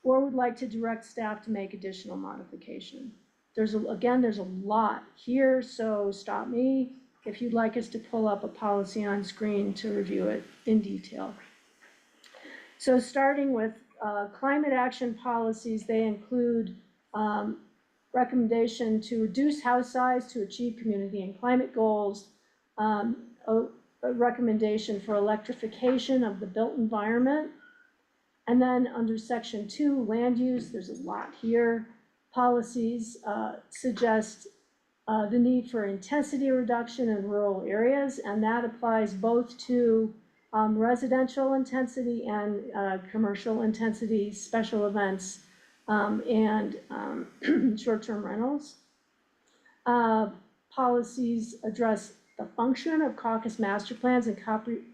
F: or would like to direct staff to make additional modification. There's a lot here, so stop me if you'd like us to pull up a policy on screen to review it in detail. So starting with climate action policies, they include recommendation to reduce house size to achieve community and climate goals, a recommendation for electrification of the built environment, and then under section 2, land use, there's a lot here. Policies suggest the need for intensity reduction in rural areas, and that applies both to residential intensity and commercial intensity, special events, and short-term rentals. Policies address the function of caucus master plans and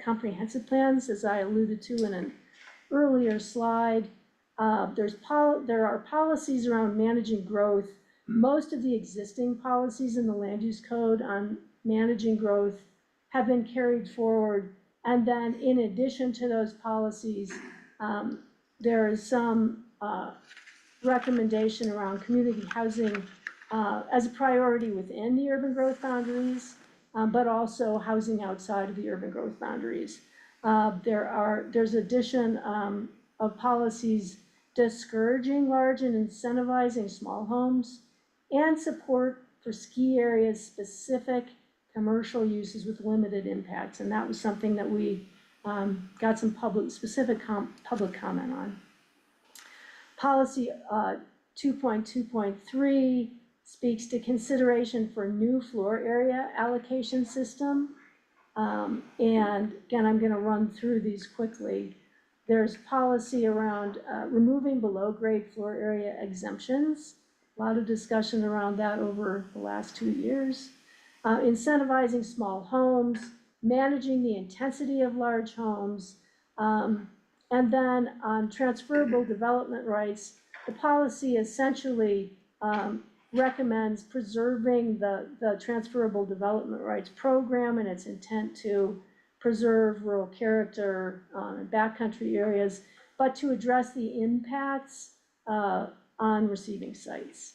F: comprehensive plans, as I alluded to in an earlier slide. There are policies around managing growth. Most of the existing policies in the land use code on managing growth have been carried forward. And then in addition to those policies, there is some recommendation around community housing as a priority within the urban growth boundaries, but also housing outside of the urban growth boundaries. There's addition of policies discouraging large and incentivizing small homes, and support for ski areas specific commercial uses with limited impacts, and that was something that we got some public comment on. Policy 2.2.3 speaks to consideration for new floor area allocation system. And again, I'm gonna run through these quickly. There's policy around removing below grade floor area exemptions. A lot of discussion around that over the last 2 years. Incentivizing small homes, managing the intensity of large homes, and then on transferable development rights, the policy essentially recommends preserving the transferable development rights program and its intent to preserve rural character in backcountry areas, but to address the impacts on receiving sites.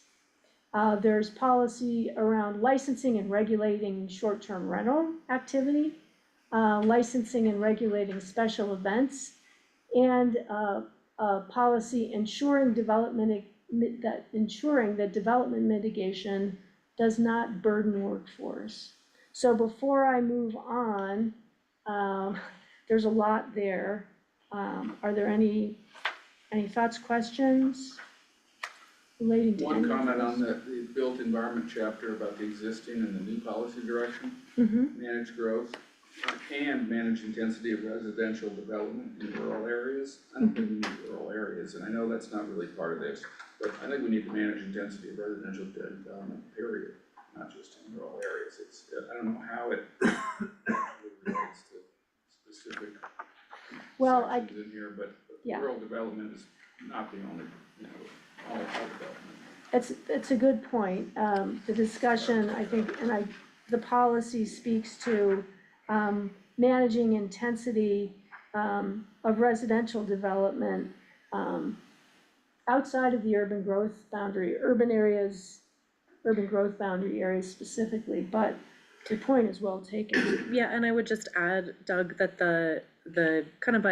F: There's policy around licensing and regulating short-term rental activity, licensing and regulating special events, and policy ensuring that development mitigation does not burden workforce. So before I move on, there's a lot there. Are there any thoughts, questions relating to any of
G: One comment
F: those?
G: on the built environment chapter about the existing and the new policy direction, manage growth and manage intensity of residential development in rural areas. I don't think we need rural areas, and I know that's not really part of this, but I think we need to manage intensity of residential development, period, not just in rural areas. It's, I don't know how it relates to specific
F: Well,
G: sections in here, but
F: yeah.
G: rural development is not the only, all development.
F: It's a good point. The discussion, I think, the policy speaks to managing intensity of residential development outside of the urban growth boundary, urban growth boundary areas specifically, but your point is well taken.
B: Yeah, and I would just add, Doug, that the kind of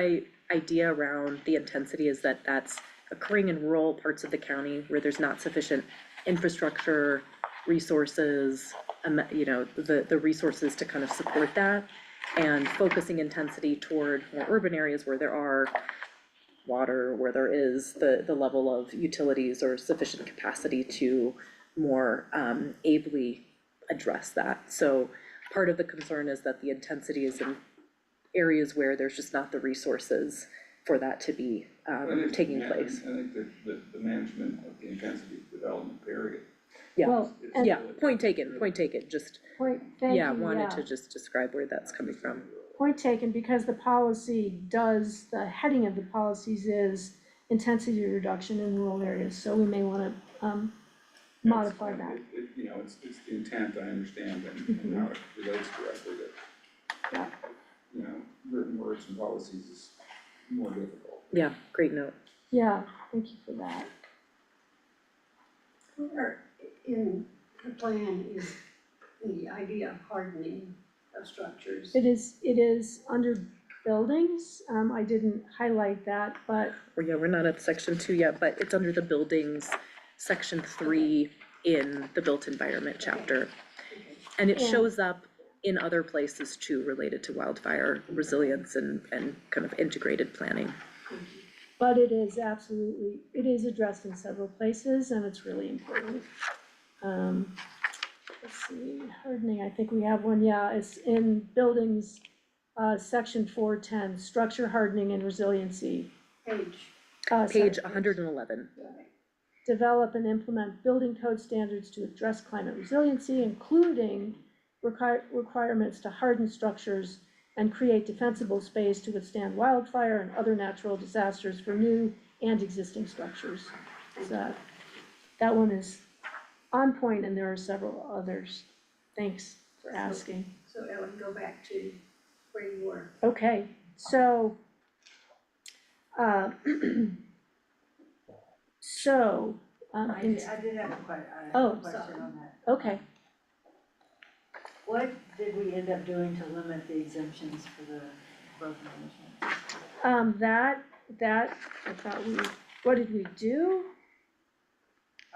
B: idea around the intensity is that that's occurring in rural parts of the county where there's not sufficient infrastructure, resources, the resources to kind of support that. and focusing intensity toward more urban areas where there are water, where there is the level of utilities or sufficient capacity to more ably address that. So part of the concern is that the intensity is in areas where there's just not the resources for that to be taking place.
G: I think the management of the intensity of development period.
B: Yeah,
F: Well,
G: is
F: and-
B: yeah,
G: really-
B: point taken, just,
F: thank you,
B: yeah, wanted to just describe where that's coming from.
F: Point taken, because the policy does, the heading of the policies is intensity reduction in rural areas, so we may wanna, modify that.
G: You know, it's the intent, I understand, and how it relates directly to,
F: Yeah.
G: you know, written words and policies is more difficult.
B: Yeah, great note.
F: Yeah, thank you for that.
D: Where in the plan is the idea of hardening of structures?
F: It is under buildings, I didn't highlight that, but
B: Yeah, we're not at section 2 yet, but it's under the buildings, section 3 in the built environment chapter. And it
F: Yeah.
B: shows up in other places too, related to wildfire resilience and kind of integrated planning.
F: But it is absolutely, it is addressed in several places and it's really important. Let's see, hardening, I think we have one, yeah, it's in buildings, section 410, structure hardening and resiliency.
D: Page,
B: Page
F: Sorry.
B: 111.
F: Develop and implement building code standards to address climate resiliency, including requirements to harden structures and create defensible space to withstand wildfire and other natural disasters for new and existing structures. So that one is on point, and there are several others. Thanks for asking.
D: so Ellen, go back to where you were.
F: Okay, so,
H: I
F: in-
H: did have a
F: Oh,
H: question on that.
F: okay,
H: What did we end up doing to limit the exemptions for the growth management?
F: that, I thought what did we do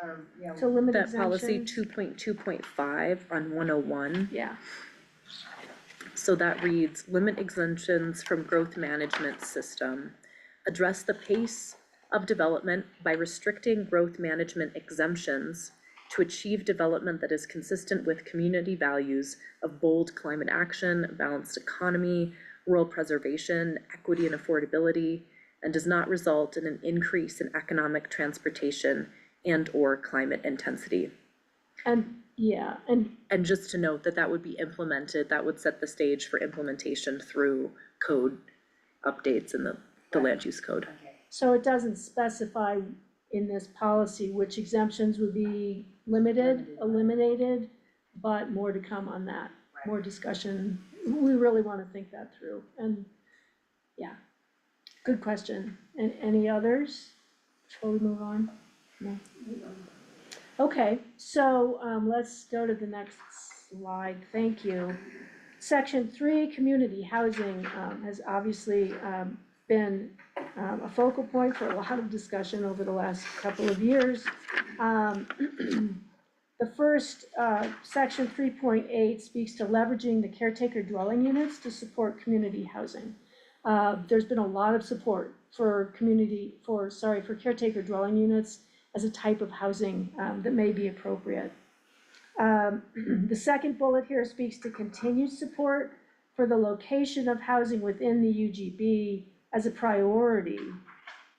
H: Or, yeah,
F: to limit
B: That policy
F: exemptions?
B: 2.2.5 on 101.
F: Yeah,
B: So that reads, limit exemptions from growth management system. Address the pace of development by restricting growth management exemptions to achieve development that is consistent with community values of bold climate action, balanced economy, rural preservation, equity and affordability, and does not result in an increase in economic, transportation, and/or climate intensity.
F: and, yeah, and,
B: And just to note that that would be implemented, that would set the stage for implementation through code updates in the land use code.
H: okay.
F: so it doesn't specify in this policy which exemptions would be limited, eliminated, but more to come on that, more discussion. We really wanna think that through, and, yeah, good question. And any others before we move on? No? Okay, so, let's go to the next slide, thank you. Section 3, community housing, has obviously, been, a focal point for a lot of discussion over the last couple of years. The first, section 3.8 speaks to leveraging the caretaker dwelling units to support community housing. There's been a lot of support for caretaker dwelling units as a type of housing, that may be appropriate. The second bullet here speaks to continued support for the location of housing within the UGB as a priority,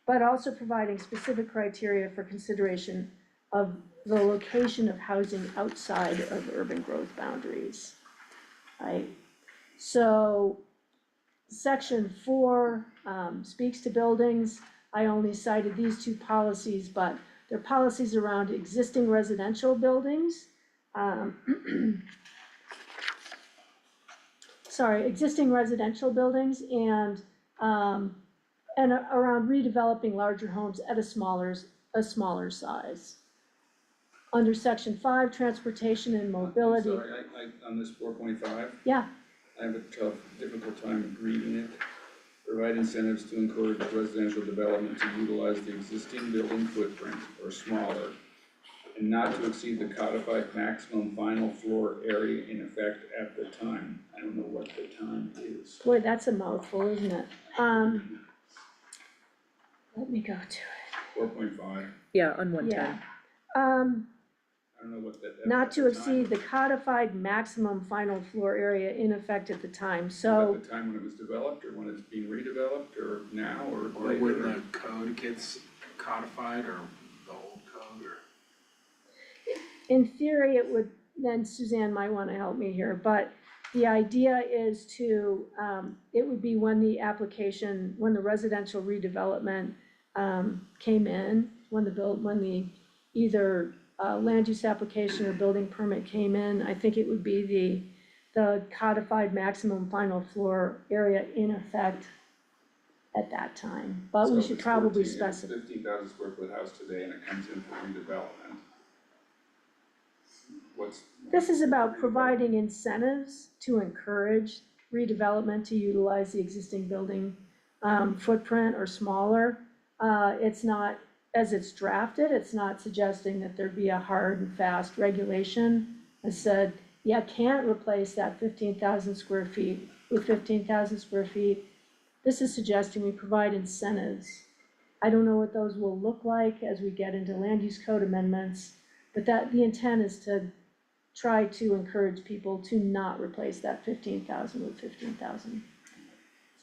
F: but also providing specific criteria for consideration of the location of housing outside of urban growth boundaries. Right, so section 4, speaks to buildings. I only cited these two policies, but they're policies around existing residential buildings. Existing residential buildings and around redeveloping larger homes at a smaller size. Under section 5, transportation and mobility,
G: I'm sorry, I, on this 4.5,
F: yeah,
G: I have a difficult time reading it. Provide incentives to encourage residential development to utilize the existing building footprint or smaller and not to exceed the codified maximum final floor area in effect at the time. I don't know what the time is.
F: Boy, that's a mouthful, isn't it? Let me go to it.
G: 4.5,
B: Yeah, on 110.
F: Yeah.
G: I don't know what that.
F: Not to
G: at the time.
F: exceed the codified maximum final floor area in effect at the time,
G: At
F: so,
G: the time when it was developed, or when it's being redeveloped, or now, or
I: Or
G: later?
I: when the code gets codified, or the old code, or?
F: in theory, it would, then Suzanne might wanna help me here, but the idea is to, it would be when the application, when the residential redevelopment, came in, when the either, land use application or building permit came in, I think it would be the codified maximum final floor area in effect at that time, but we should probably specify.
G: 15,000 square foot house today and it comes in for redevelopment.
F: This is about providing incentives to encourage redevelopment to utilize the existing building footprint or smaller. It's not, as it's drafted, it's not suggesting that there be a hard and fast regulation. I said, yeah, can't replace that 15,000 square feet with 15,000 square feet. This is suggesting we provide incentives. I don't know what those will look like as we get into land use code amendments, but that, the intent is to try to encourage people to not replace that 15,000 with 15,000. Does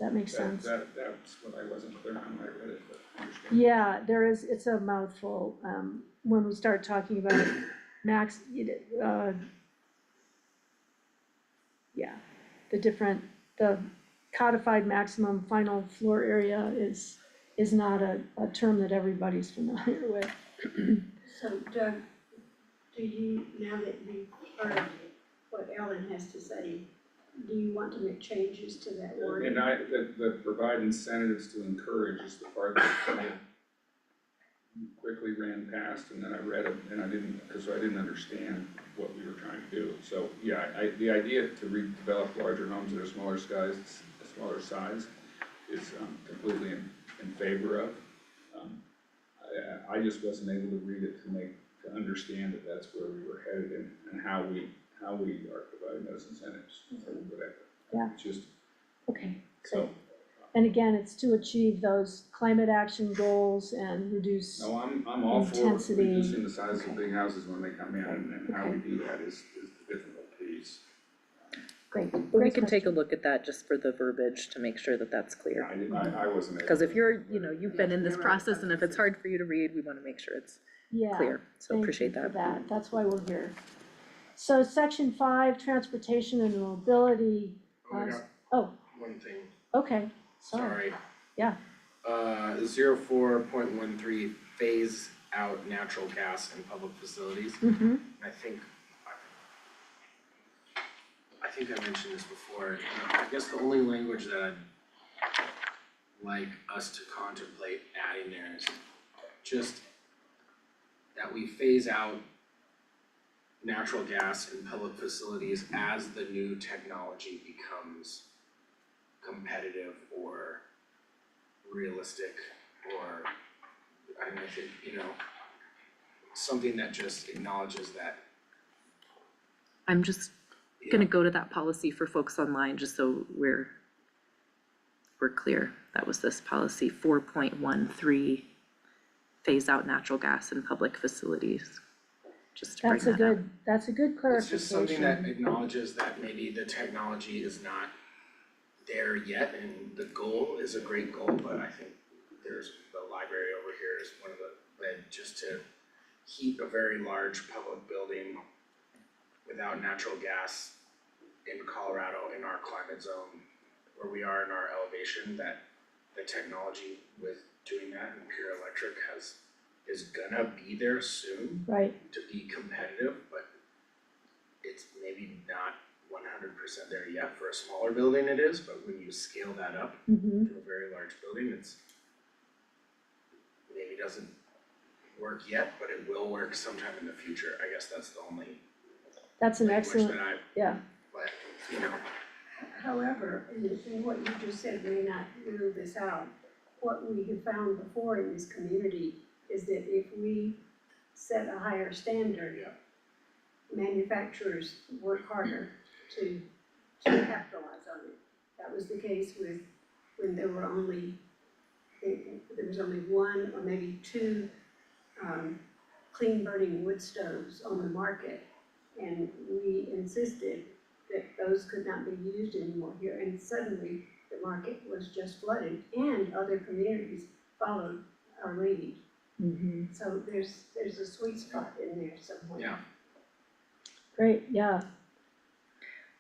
F: that make sense?
G: That's what I wasn't clear on when I read it, but I understand.
F: Yeah, there is, it's a mouthful, when we start talking about max, yeah, the codified maximum final floor area is not a term that everybody's familiar with.
D: So Doug, do you, now that you've heard what Ellen has to say, do you want to make changes to that wording?
G: And the provide incentives to encourage is the part that I quickly ran past, and then I read it, and I didn't understand what we were trying to do. So, yeah, the idea to redevelop larger homes that are smaller size is completely in favor of. I just wasn't able to read it to understand that that's where we were headed and how we are providing those incentives or whatever.
F: Yeah.
G: It's just,
F: Okay,
G: so,
F: and again, it's to achieve those climate action goals and reduce,
G: no, I'm all for
F: Intensity.
G: reducing the size of big houses when they come in, and how we do that is the difficult piece.
F: great.
B: But we
F: great
B: can take a
F: question.
B: look at that just for the verbiage to make sure that that's clear.
G: I wasn't able.
B: Cause if you're, you've been in this process and if it's hard for you to read, we wanna make sure it's
F: Yeah.
B: clear, so appreciate
F: Thank you for
B: that.
F: that, that's why we're here. So section 5, transportation and mobility,
I: Oh my God,
F: oh,
I: one thing,
F: okay, sorry,
I: sorry.
F: yeah.
I: 04.13, phase out natural gas in public facilities.
F: Mm-hmm,
I: I think I mentioned this before, I guess the only language that I'd like us to contemplate adding there is just that we phase out natural gas in public facilities as the new technology becomes competitive or realistic, or I think, something that just acknowledges that.
B: I'm just gonna go to that policy for folks online, just so we're clear. That was this policy 4.13, phase out natural gas in public facilities. Just to bring
F: that's a
B: that up.
F: good
I: It's
F: clarification.
I: just something that acknowledges that maybe the technology is not there yet, and the goal is a great goal, but I think there's, the library over here is one of just to heat a very large public building without natural gas in Colorado in our climate zone, where we are in our elevation, that the technology with doing that in pure electric is gonna be there soon
F: Right,
I: to be competitive, but it's maybe not 100% there yet. For a smaller building it is, but when you scale that up
F: mm-hmm,
I: to a very large building, it's maybe doesn't work yet, but it will work sometime in the future. I guess that's the only
F: that's an
I: language
F: excellent,
I: that
F: yeah,
I: but
D: However, and what you just said may not rule this out, what we have found before in this community is that if we set a higher standard, manufacturers work harder to capitalize on it. That was the case with, when there were only, there was only one or maybe two clean burning wood stoves on the market. And we insisted that those could not be used anymore here, and suddenly the market was just flooded, and other communities followed our lead.
F: Mhm.
D: So there's a sweet spot in there somewhere.
I: Yeah.
F: Great, yeah.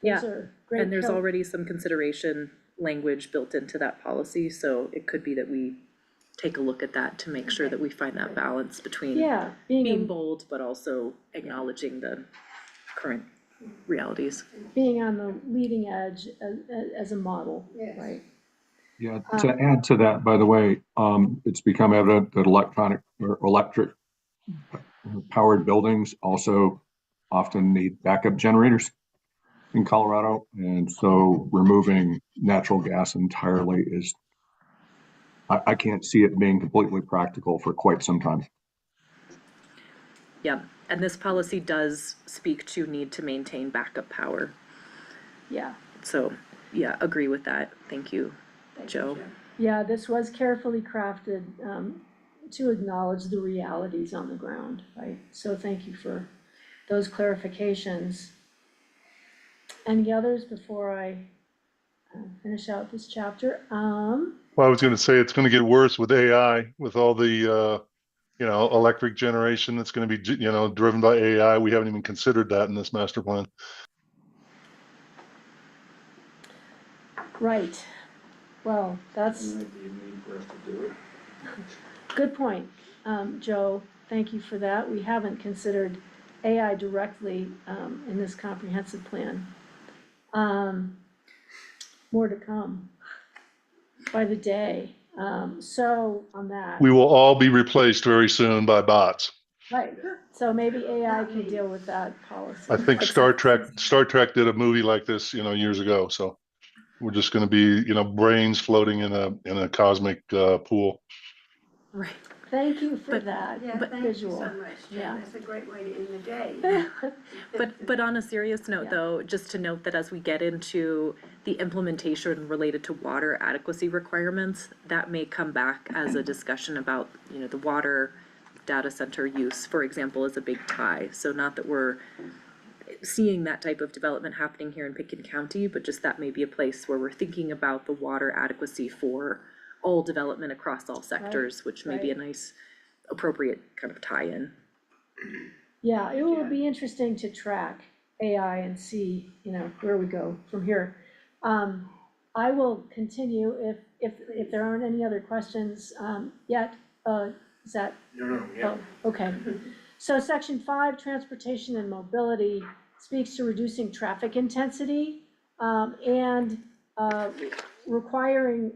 F: Those are great.
B: And there's
F: kill-
B: already some consideration language built into that policy, so it could be that we take a look at that to make sure that we find that balance between
F: Yeah,
B: being bold, but also acknowledging the current realities.
F: being on the leading edge as a model,
D: Yes.
F: right?
C: Yeah, to add to that, by the way, it's become evident that electric powered buildings also often need backup generators in Colorado. And so removing natural gas entirely is, I can't see it being completely practical for quite some time.
B: Yeah, and this policy does speak to need to maintain backup power.
F: Yeah,
B: So, yeah, agree with that. Thank you,
D: Thank you,
B: Joe.
F: yeah, this was carefully crafted to acknowledge the realities on the ground, right? So thank you for those clarifications. Any others before I finish out this chapter?
J: Well, I was gonna say, it's gonna get worse with AI, with all the, electric generation that's gonna be, driven by AI. We haven't even considered that in this master plan.
F: Right, well, that's
G: Might be a need for us to do it.
F: good point, Joe, thank you for that. We haven't considered AI directly in this comprehensive plan. More to come by the day. So on that,
J: We will all be replaced very soon by bots.
F: right, so maybe AI can deal with that policy.
J: I think Star Trek did a movie like this, years ago, so we're just gonna be, brains floating in a cosmic pool.
B: Right.
F: Thank you for
B: But-
F: that
D: Yeah, thank you
F: visual.
D: so much,
F: Yeah.
D: Jen, that's a great way to end the day.
B: But on a serious note
F: Yeah.
B: though, just to note that as we get into the implementation related to water adequacy requirements, that may come back as a discussion about, the water data center use, for example, is a big tie. So not that we're seeing that type of development happening here in Pickens County, but just that may be a place where we're thinking about the water adequacy for all development across all sectors, which may be a
F: right.
B: nice appropriate kind of tie-in.
F: Yeah, it will be interesting to track AI and see, where we go from here. I will continue if there aren't any other questions, yet, is that?
I: No, yeah.
F: Oh, okay. So section 5, transportation and mobility, speaks to reducing traffic intensity, and, requiring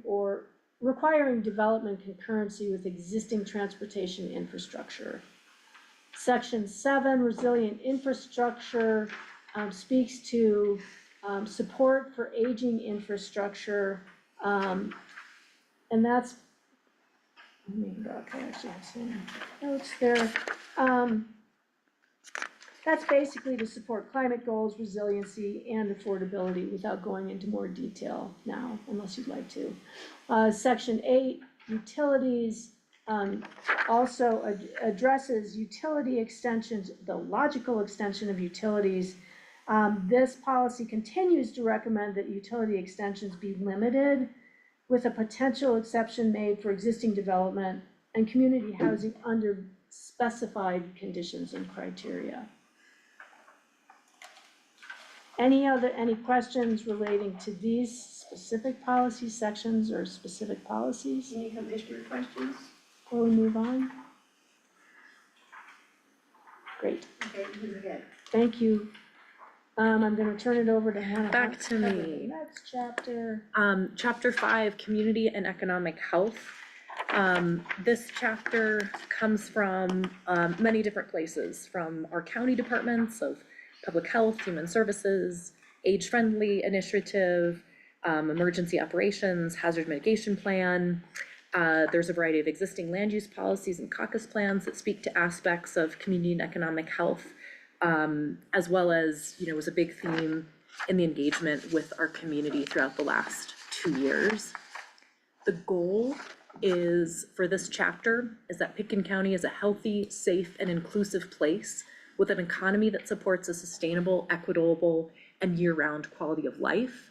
F: development concurrency with existing transportation infrastructure. Section 7, resilient infrastructure, speaks to, support for aging infrastructure, and that's, let me go back, I actually have some notes there. That's basically to support climate goals, resiliency, and affordability without going into more detail now, unless you'd like to. Section 8, utilities, also addresses utility extensions, the logical extension of utilities. This policy continues to recommend that utility extensions be limited, with a potential exception made for existing development and community housing under specified conditions and criteria. Any questions relating to these specific policy sections or specific policies
D: Any commissioner questions?
F: before we move on? Great,
D: Okay, who's ahead?
F: thank you. I'm gonna turn it over to Hannah.
B: Back to
F: for the
B: me.
F: Next chapter.
B: Chapter 5, Community and Economic Health. This chapter comes from many different places, from our county departments of Public Health, Human Services, Age-Friendly Initiative, Emergency Operations, Hazard Mitigation Plan. There's a variety of existing land use policies and caucus plans that speak to aspects of community and economic health, as well as, you know, was a big theme in the engagement with our community throughout the last 2 years. The goal is, for this chapter, is that Pitkin County is a healthy, safe, and inclusive place with an economy that supports a sustainable, equitable, and year-round quality of life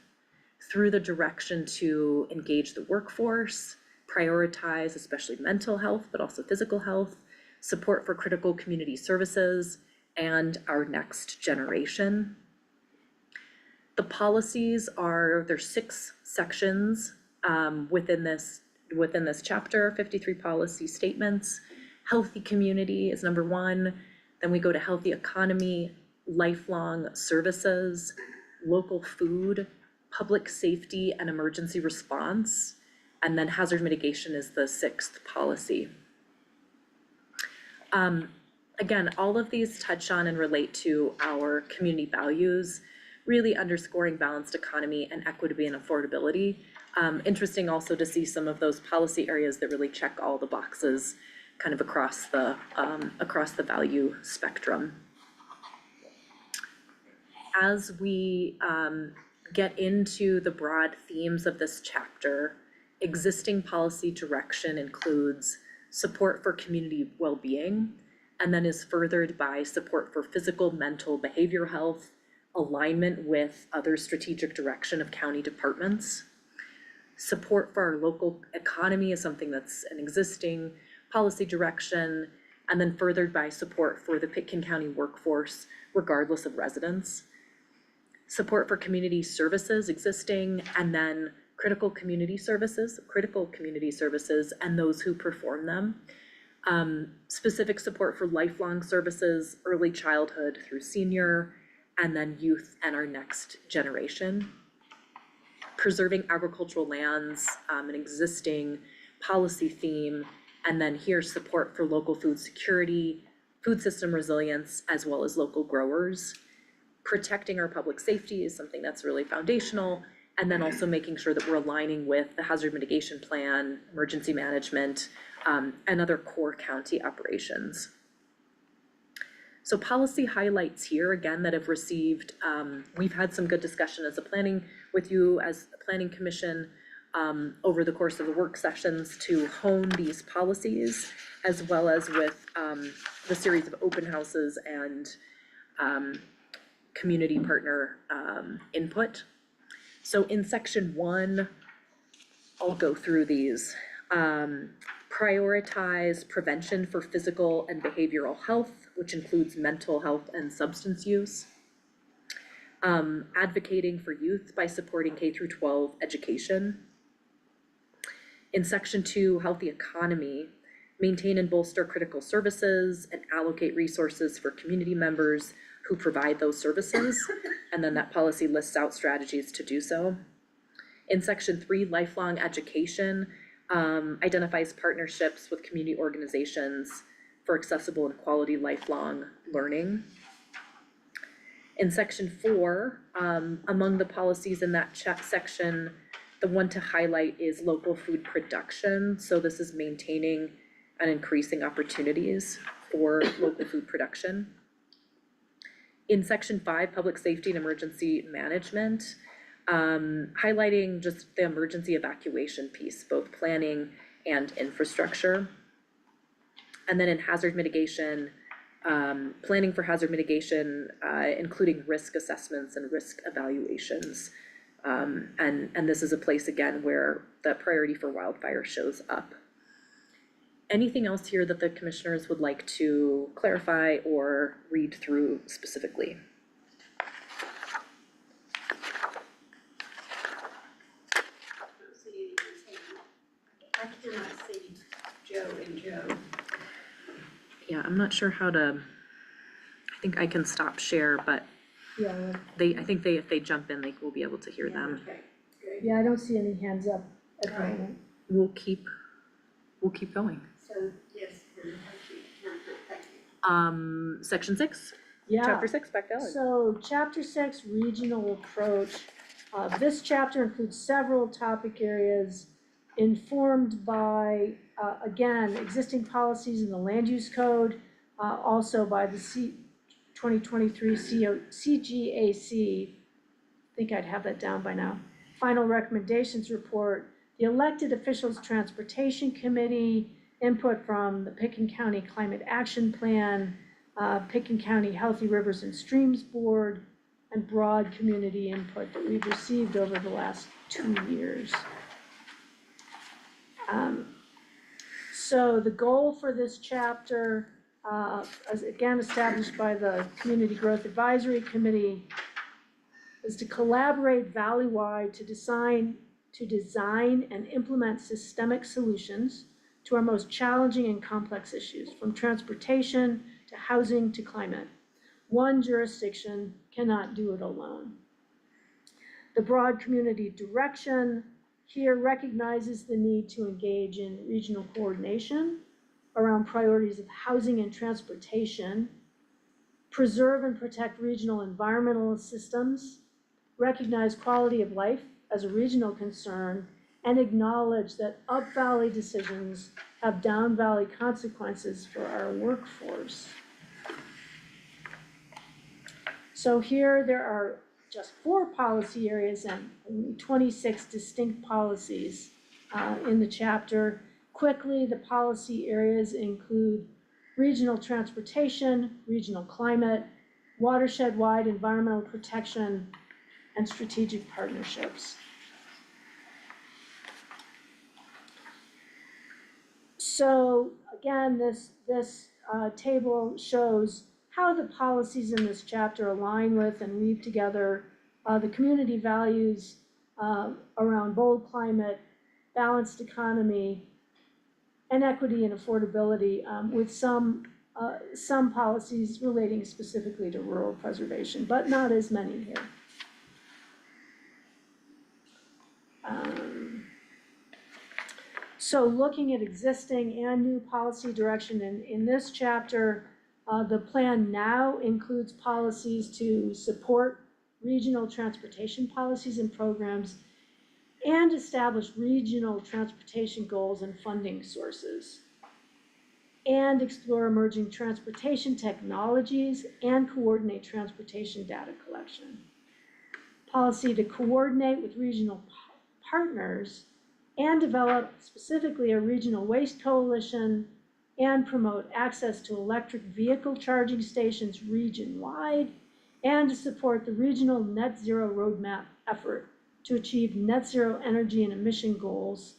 B: through the direction to engage the workforce, prioritize especially mental health, but also physical health, support for critical community services, and our next generation. The policies are, there's 6 sections within this chapter, 53 policy statements. Healthy community is number 1. Then we go to healthy economy, lifelong services, local food, public safety and emergency response, and then hazard mitigation is the 6th policy. Again, all of these touch on and relate to our community values, really underscoring balanced economy and equity and affordability. Interesting also to see some of those policy areas that really check all the boxes kind of across the value spectrum. As we get into the broad themes of this chapter, existing policy direction includes support for community well-being, and then is furthered by support for physical, mental, behavioral health, alignment with other strategic direction of county departments. Support for our local economy is something that's an existing policy direction, and then furthered by support for the Pitkin County workforce, regardless of residence. Support for community services existing, and then critical community services, and those who perform them. Specific support for lifelong services, early childhood through senior, and then youth and our next generation. Preserving agricultural lands, an existing policy theme, and then here's support for local food security, food system resilience, as well as local growers. Protecting our public safety is something that's really foundational, and then also making sure that we're aligning with the hazard mitigation plan, emergency management, and other core county operations. So policy highlights here, again, that have received, we've had some good discussion as a planning with you as a planning commission over the course of the work sessions to hone these policies, as well as with the series of open houses and community partner input. So in section 1, I'll go through these. Prioritize prevention for physical and behavioral health, which includes mental health and substance use. Advocating for youth by supporting K-12 education. In section 2, healthy economy, maintain and bolster critical services and allocate resources for community members who provide those services, and then that policy lists out strategies to do so. In section 3, lifelong education, identifies partnerships with community organizations for accessible and quality lifelong learning. In section 4, among the policies in that section, the one to highlight is local food production. So this is maintaining and increasing opportunities for local food production. In section 5, public safety and emergency management, highlighting just the emergency evacuation piece, both planning and infrastructure. And then in hazard mitigation, planning for hazard mitigation, including risk assessments and risk evaluations. And this is a place, again, where the priority for wildfire shows up. Anything else here that the commissioners would like to clarify or read through specifically?
D: I cannot see Joe and Joe.
B: Yeah, I'm not sure how to, I think I can stop share, but
F: Yeah,
B: I think if they jump in, they will be able to hear them.
D: Okay, good.
F: yeah, I don't see any hands up at the
D: Right.
F: moment.
B: We'll keep going.
D: So, yes, thank you.
B: Section 6,
F: Yeah.
B: chapter 6, back to Ellen.
F: So chapter 6, regional approach. This chapter includes several topic areas informed by, again, existing policies in the land use code, also by the 2023 CGAC. I think I'd have that down by now. Final recommendations report, the elected officials transportation committee, input from the Picken County Climate Action Plan, Picken County Healthy Rivers and Streams Board, and broad community input that we've received over the last 2 years. So the goal for this chapter, as again established by the Community Growth Advisory Committee, is to collaborate valley-wide to design and implement systemic solutions to our most challenging and complex issues, from transportation to housing to climate. One jurisdiction cannot do it alone. The broad community direction here recognizes the need to engage in regional coordination around priorities of housing and transportation, preserve and protect regional environmental systems, recognize quality of life as a regional concern, and acknowledge that up-valley decisions have down-valley consequences for our workforce. So here there are just 4 policy areas and 26 distinct policies in the chapter. Quickly, the policy areas include regional transportation, regional climate, watershed-wide environmental protection, and strategic partnerships. So again, this table shows how the policies in this chapter align with and weave together the community values around bold climate, balanced economy, and equity and affordability, with some policies relating specifically to rural preservation, but not as many here. So looking at existing and new policy direction in this chapter, the plan now includes policies to support regional transportation policies and programs and establish regional transportation goals and funding sources, and explore emerging transportation technologies and coordinate transportation data collection. Policy to coordinate with regional partners and develop specifically a regional waste coalition and promote access to electric vehicle charging stations region-wide, and to support the regional net zero roadmap effort to achieve net zero energy and emission goals,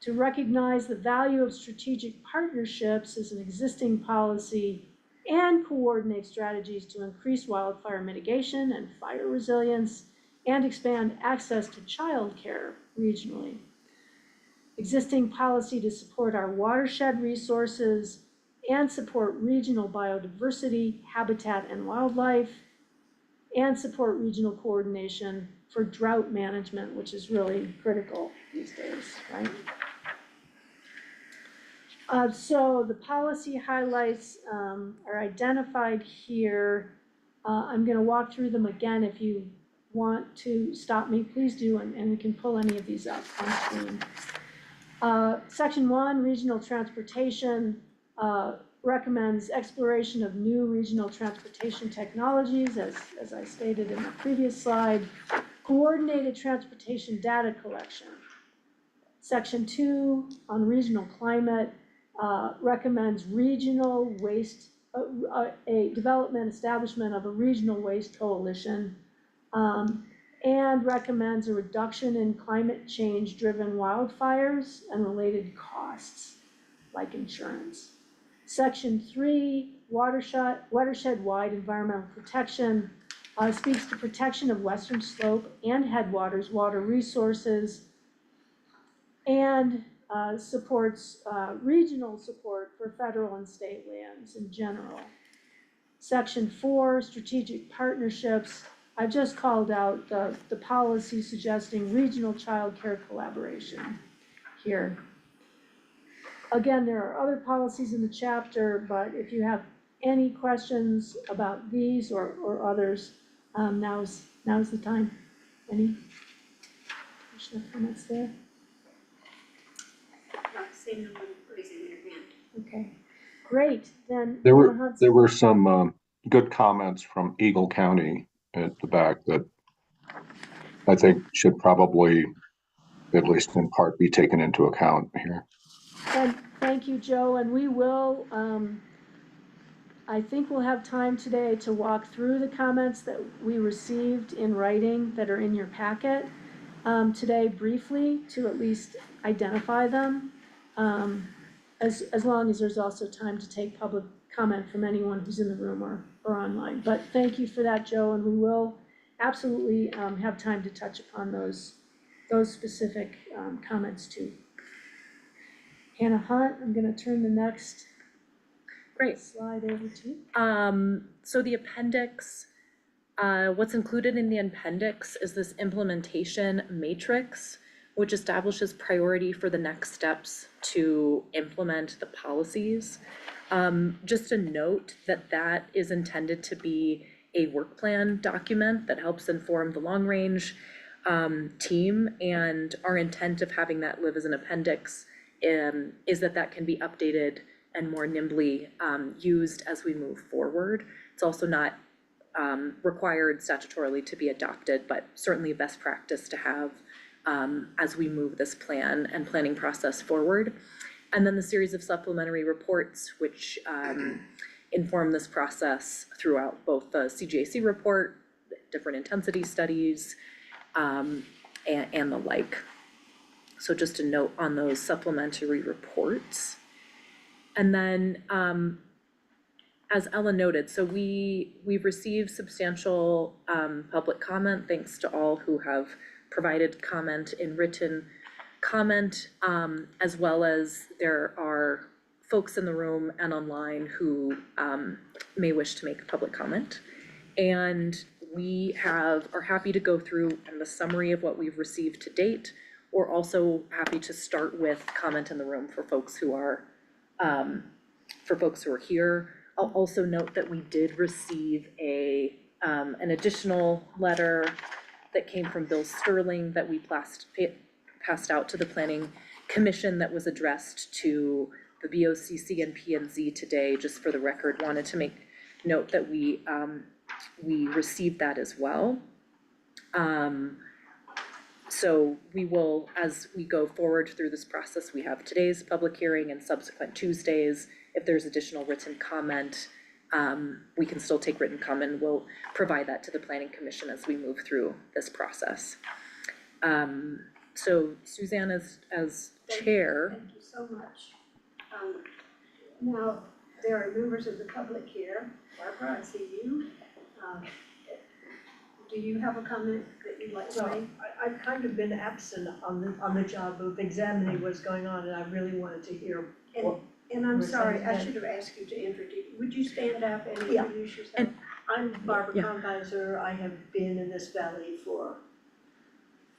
F: to recognize the value of strategic partnerships as an existing policy, and coordinate strategies to increase wildfire mitigation and fire resilience, and expand access to childcare regionally. Existing policy to support our watershed resources and support regional biodiversity, habitat, and wildlife, and support regional coordination for drought management, which is really critical these days, right? So the policy highlights are identified here. I'm gonna walk through them again. If you want to stop me, please do, and we can pull any of these up on screen. Section 1, regional transportation, recommends exploration of new regional transportation technologies, as I stated in the previous slide. Coordinated transportation data collection. Section 2, on regional climate, recommends regional waste, a development, establishment of a regional waste coalition, and recommends a reduction in climate change-driven wildfires and related costs, like insurance. Section 3, watershed-wide environmental protection, speaks to protection of western slope and headwaters water resources, and supports regional support for federal and state lands in general. Section 4, strategic partnerships. I've just called out the policy suggesting regional child care collaboration here. Again, there are other policies in the chapter, but if you have any questions about these or others, now's the time. Any additional comments there?
D: seen no one raising their hand.
F: Okay, great, then.
C: There
F: Hannah
C: were,
F: Hudson.
C: there were some good comments from Eagle County at the back that I think should probably, at least in part, be taken into account here.
F: And thank you, Joe, and we will, I think we'll have time today to walk through the comments that we received in writing that are in your packet today briefly, to at least identify them. As long as there's also time to take public comment from anyone who's in the room or online. But thank you for that, Joe, and we will absolutely have time to touch upon those specific comments too. Hannah Hunt, I'm gonna turn the next
B: Great.
F: slide over to you.
B: So the appendix, what's included in the appendix is this implementation matrix, which establishes priority for the next steps to implement the policies. Just a note that that is intended to be a work plan document that helps inform the long range team, and our intent of having that live as an appendix is that that can be updated and more nimbly used as we move forward. It's also not required statutorily to be adopted, but certainly a best practice to have as we move this plan and planning process forward. And then the series of supplementary reports, which inform this process throughout both the CGAC report, different intensity studies, and the like. So just a note on those supplementary reports. And then, as Ella noted, so we've received substantial public comment, thanks to all who have provided comment in written comment, as well as there are folks in the room and online who may wish to make a public comment. And we are happy to go through the summary of what we've received to date. We're also happy to start with comment in the room for folks who are here. I'll also note that we did receive an additional letter that came from Bill Sterling that we passed out to the Planning Commission that was addressed to the BOCC and P&Z today. Just for the record, wanted to make note that we received that as well. So we will, as we go forward through this process, we have today's public hearing and subsequent Tuesdays. If there's additional written comment, we can still take written comment. We'll provide that to the Planning Commission as we move through this process. So Suzanne as chair.
D: Thank you so much. Now, there are members of the public here. Barbara, I see you. Do you have a comment that you'd like to make?
H: I've kind of been absent on the job of examining what's going on, and I really wanted to hear.
D: And I'm
H: We're
D: sorry, I
H: saying-
D: should have asked you to introduce, would you stand up and
H: Yeah.
D: introduce yourself?
B: And-
H: I'm Barbara
B: Yeah.
H: Conviser. I have been in this valley for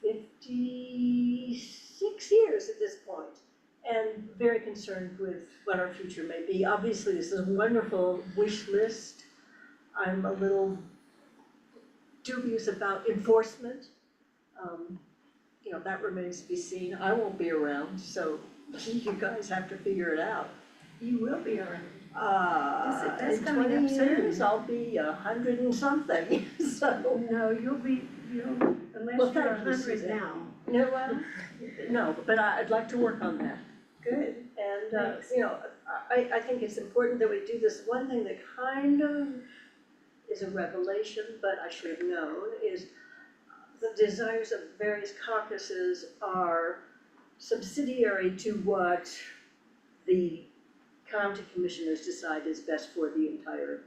H: 56 years at this point, and very concerned with what our future may be. Obviously, this is a wonderful wish list. I'm a little dubious about enforcement. That remains to be seen. I won't be around, so you guys have to figure it out.
D: You will be around.
H: In
D: coming
H: 20
D: up soon.
H: years, I'll be 100 and something, so.
D: No, unless
H: Well,
D: you're
H: thank you,
D: 100
H: Susan.
D: now.
H: No, but I'd like to work on that.
D: Good.
H: And,
D: Thanks.
H: I think it's important that we do this. One thing that kind of is a revelation, but I should have known, is the desires of various caucuses are subsidiary to what the county commissioners decide is best for the entire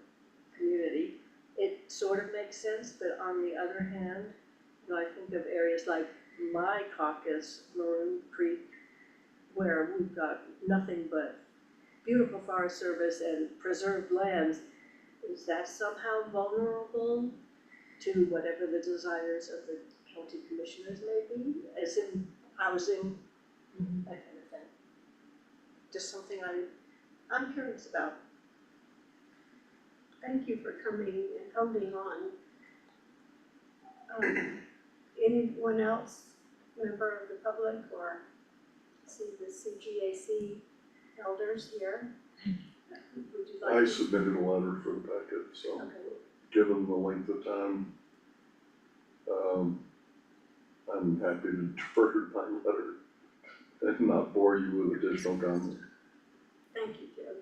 H: community. It sort of makes sense, but on the other hand, I think of areas like my caucus, Maroon Creek, where we've got nothing but beautiful forest service and preserved lands. Is that somehow vulnerable to whatever the desires of the county commissioners may be, as in housing, that kind of thing? Just something I'm curious about.
D: Thank you for coming and holding on. Anyone else, member of the public or see the CGAC elders here. Would you like
K: I
D: to?
K: submitted a letter for the packet, so,
D: Okay.
K: given the length of time, I'm happy to defer my letter and not bore you with additional comments.
D: Thank you, Joe.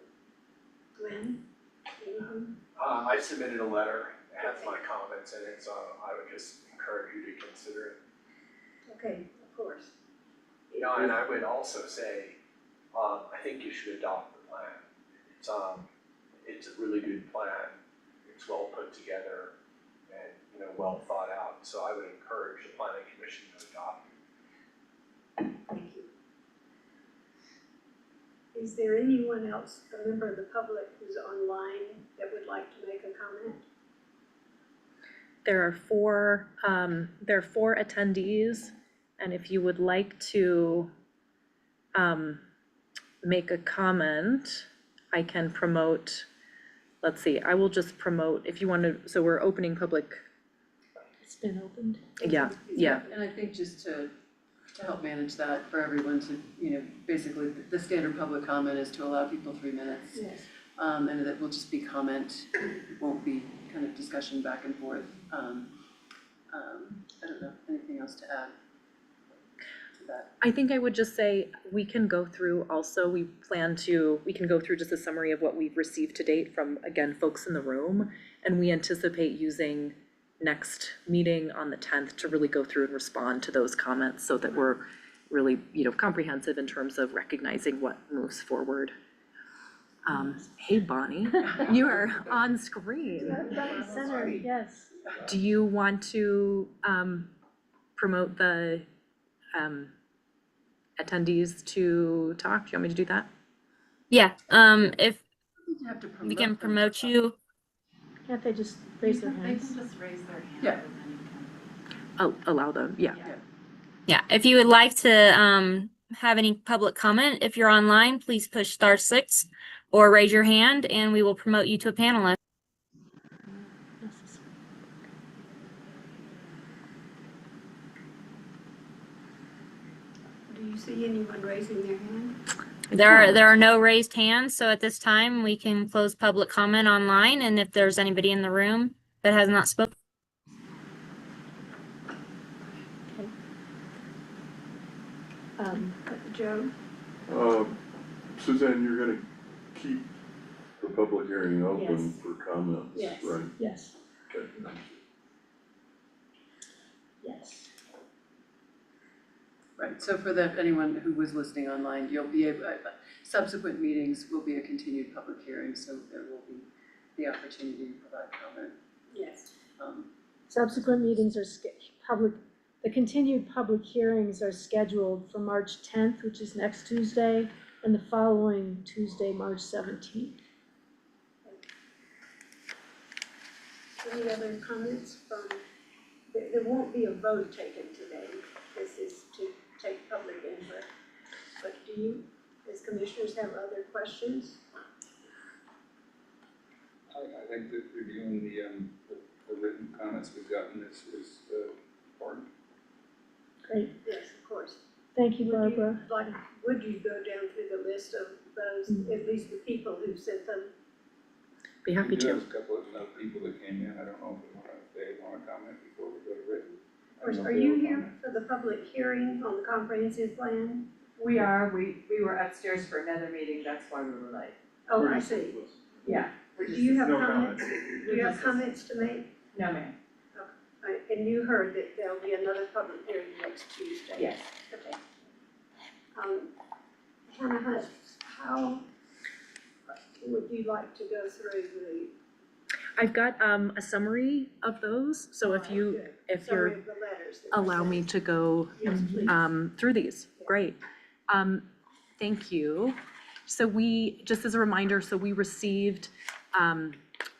D: Glenn? Anything?
I: I submitted a letter, it has my comments in it, so I would just encourage you to consider it.
D: Okay, of course.
I: You know, and I would also say, I think you should adopt the plan. It's a really good plan, it's well put together and, you know, well thought out, so I would encourage the planning commission to adopt.
D: Thank you. Is there anyone else, a member of the public who's online that would like to make a comment?
B: There are four attendees, and if you would like to make a comment, I can promote, let's see, I will just promote, if you want to, so we're opening public,
F: It's been opened.
B: yeah.
E: And I think just to help manage that for everyone to, you know, basically, the standard public comment is to allow people 3 minutes.
D: Yes.
E: And that will just be comment, it won't be kind of discussion back and forth. I don't know, anything else to add to that?
B: I think I would just say, we can go through also, we can go through just a summary of what we've received to date from, again, folks in the room. And we anticipate using next meeting on the 10th to really go through and respond to those comments so that we're really, you know, comprehensive in terms of recognizing what moves forward. Hey Bonnie, you are on screen.
F: Front and center, yes.
B: Do you want to promote the attendees to talk? Do you want me to do that?
L: Yeah, if
E: You have to
L: we can
E: them.
L: promote you,
F: Can't they just raise their hands?
E: They can just raise their hand. Yeah.
B: Oh, allow them, yeah.
L: yeah, if you would like to have any public comment, if you're online, please push *6 or raise your hand and we will promote you to a panelist.
D: Do you see anyone raising their hand?
L: There are no raised hands, so at this time we can close public comment online, and if there's anybody in the room that has not spoken.
D: Joe?
K: Suzanne, you're gonna keep the public hearing open
D: Yes.
K: for comments,
D: Yes.
K: right?
F: Yes,
K: Okay, thank you.
F: yes.
E: Right, so for anyone who was listening online, you'll be able, subsequent meetings will be a continued public hearing, so there will be the opportunity to provide comment.
D: Yes.
F: Subsequent meetings are the continued public hearings are scheduled for March 10th, which is next Tuesday, and the following Tuesday, March 17th.
D: Any other comments from, there won't be a vote taken today. This is to take public input. But do you, as commissioners, have other questions?
G: I think that reviewing the written comments we've gotten is important.
F: Great,
D: Yes, of course.
F: thank you, Barbara.
D: Would you go down through the list of those, at least the people who sent them?
B: Be happy
G: We do
B: to.
G: have a couple of people that came in, I don't know if they wanna comment before we go to written.
D: Of course, are you here for the public hearing on the comprehensive plan?
M: We are, we were upstairs for another meeting, that's why we were late.
D: Oh, I see.
M: Yeah.
D: Do you have comments? Do you have comments to make?
M: No, ma'am.
D: And you heard that there'll be another public hearing next Tuesday?
M: Yes.
D: Okay. Hannah Hunt, how would you like to go through the?
B: I've got a summary of those, so if you, if you're,
D: Summary of the letters that were
B: allow
D: sent.
B: me to go
D: Yes, please.
B: through these, great. Thank you. So we, just as a reminder, so we received,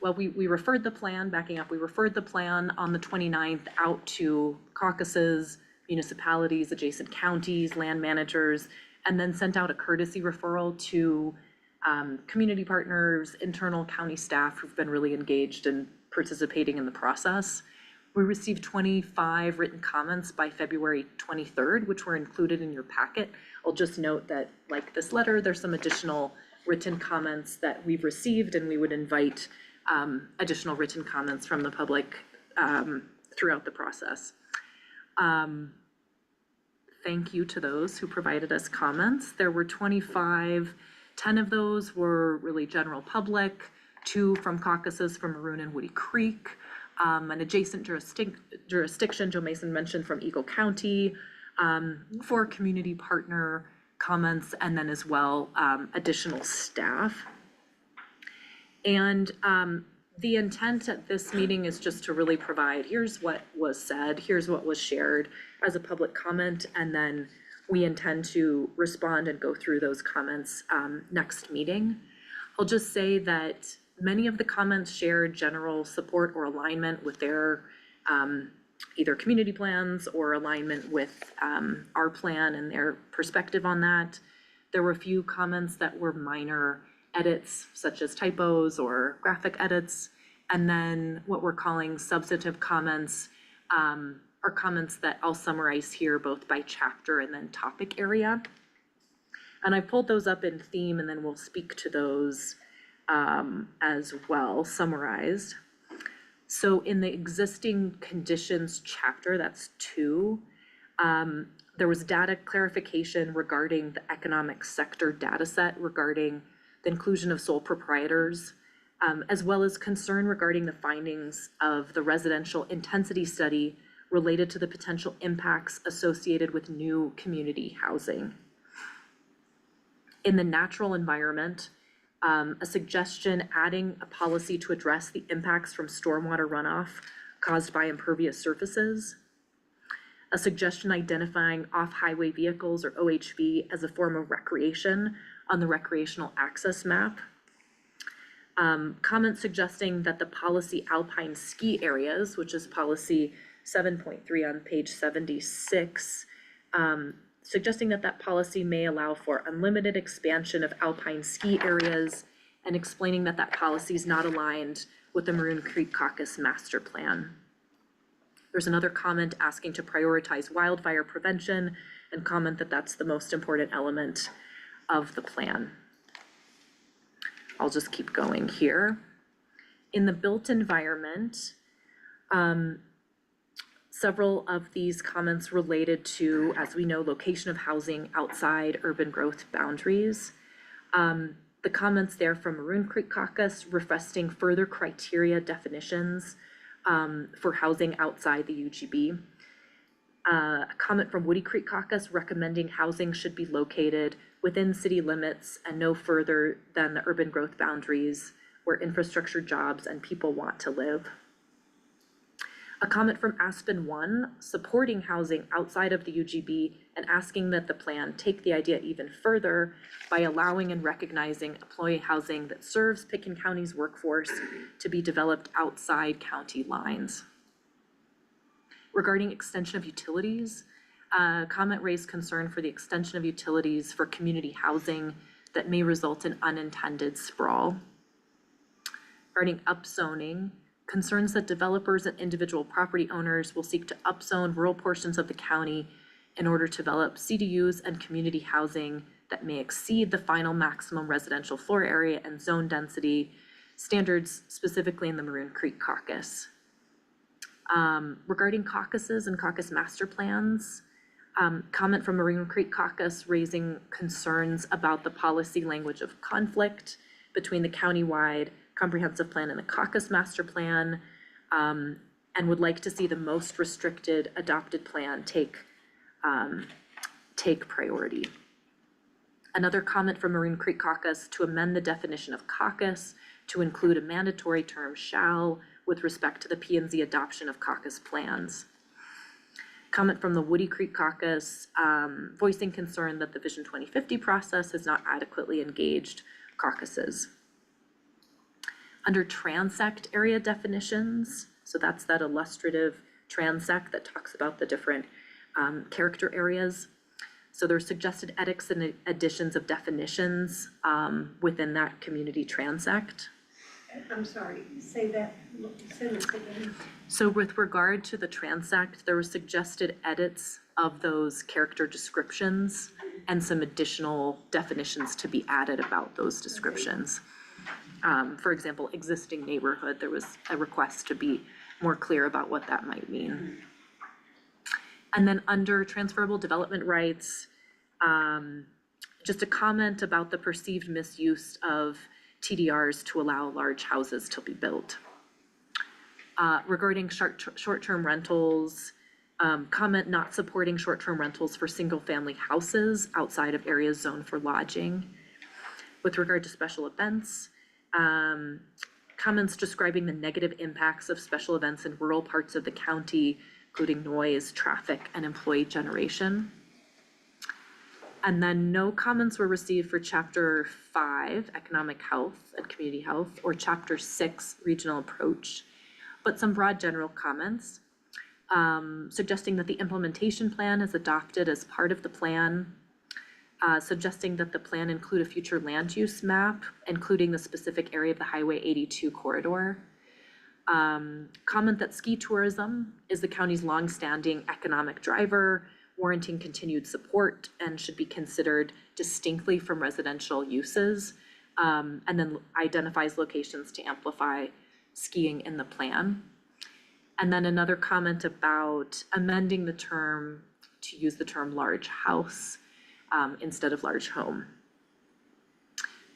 B: we referred the plan, backing up, we referred the plan on the 29th out to caucuses, municipalities, adjacent counties, land managers, and then sent out a courtesy referral to community partners, internal county staff who've been really engaged in participating in the process. We received 25 written comments by February 23rd, which were included in your packet. I'll just note that, like this letter, there's some additional written comments that we've received, and we would invite additional written comments from the public throughout the process. Thank you to those who provided us comments. There were 25, 10 of those were really general public, 2 from caucuses from Maroon and Woody Creek, an adjacent jurisdiction Joe Mason mentioned from Eagle County, 4 community partner comments, and then as well additional staff. And the intent at this meeting is just to really provide, here's what was said, here's what was shared as a public comment, and then we intend to respond and go through those comments next meeting. I'll just say that many of the comments shared general support or alignment with their either community plans or alignment with our plan and their perspective on that. There were a few comments that were minor edits, such as typos or graphic edits, and then what we're calling substantive comments are comments that I'll summarize here both by chapter and then topic area. And I pulled those up in theme, and then we'll speak to those as well, summarized. So in the existing conditions chapter, that's 2, there was data clarification regarding the economic sector data set regarding the inclusion of sole proprietors, as well as concern regarding the findings of the residential intensity study related to the potential impacts associated with new community housing. In the natural environment, a suggestion adding a policy to address the impacts from stormwater runoff caused by impervious surfaces, a suggestion identifying off-highway vehicles or OHV as a form of recreation on the recreational access map, comments suggesting that the policy alpine ski areas, which is policy 7.3 on page 76, suggesting that that policy may allow for unlimited expansion of alpine ski areas, and explaining that that policy is not aligned with the Maroon Creek Caucus Master Plan. There's another comment asking to prioritize wildfire prevention, and comment that that's the most important element of the plan. I'll just keep going here. In the built environment, several of these comments related to, as we know, location of housing outside urban growth boundaries. The comments there from Maroon Creek Caucus requesting further criteria definitions for housing outside the UGB. A comment from Woody Creek Caucus recommending housing should be located within city limits and no further than the urban growth boundaries where infrastructure, jobs, and people want to live. A comment from Aspen 1 supporting housing outside of the UGB and asking that the plan take the idea even further by allowing and recognizing employee housing that serves Pitkin County's workforce to be developed outside county lines. Regarding extension of utilities, comment raised concern for the extension of utilities for community housing that may result in unintended sprawl. Regarding upzoning, concerns that developers and individual property owners will seek to upzone rural portions of the county in order to develop CDUs and community housing that may exceed the final maximum residential floor area and zone density standards, specifically in the Maroon Creek Caucus. Regarding caucuses and caucus master plans, comment from Maroon Creek Caucus raising concerns about the policy language of conflict between the countywide comprehensive plan and the caucus master plan, and would like to see the most restricted adopted plan take priority. Another comment from Maroon Creek Caucus to amend the definition of caucus to include a mandatory term shall with respect to the P&Z adoption of caucus plans. Comment from the Woody Creek Caucus voicing concern that the Vision 2050 process has not adequately engaged caucuses. Under transect area definitions, so that's that illustrative transect that talks about the different character areas. So there's suggested edits and additions of definitions within that community transect.
D: I'm sorry, say that sentence again.
B: So with regard to the transect, there were suggested edits of those character descriptions and some additional definitions to be added about those descriptions. For example, existing neighborhood, there was a request to be more clear about what that might mean. And then under transferable development rights, just a comment about the perceived misuse of TDRs to allow large houses to be built. Regarding short-term rentals, comment not supporting short-term rentals for single-family houses outside of areas zoned for lodging. With regard to special events, comments describing the negative impacts of special events in rural parts of the county, including noise, traffic, and employee generation. And then no comments were received for Chapter 5, Economic Health and Community Health, or Chapter 6, Regional Approach, but some broad general comments, suggesting that the implementation plan is adopted as part of the plan, suggesting that the plan include a future land use map, including the specific area of the Highway 82 corridor. Comment that ski tourism is the county's longstanding economic driver, warranting continued support and should be considered distinctly from residential uses, and then identifies locations to amplify skiing in the plan. And then another comment about amending the term to use the term large house instead of large home.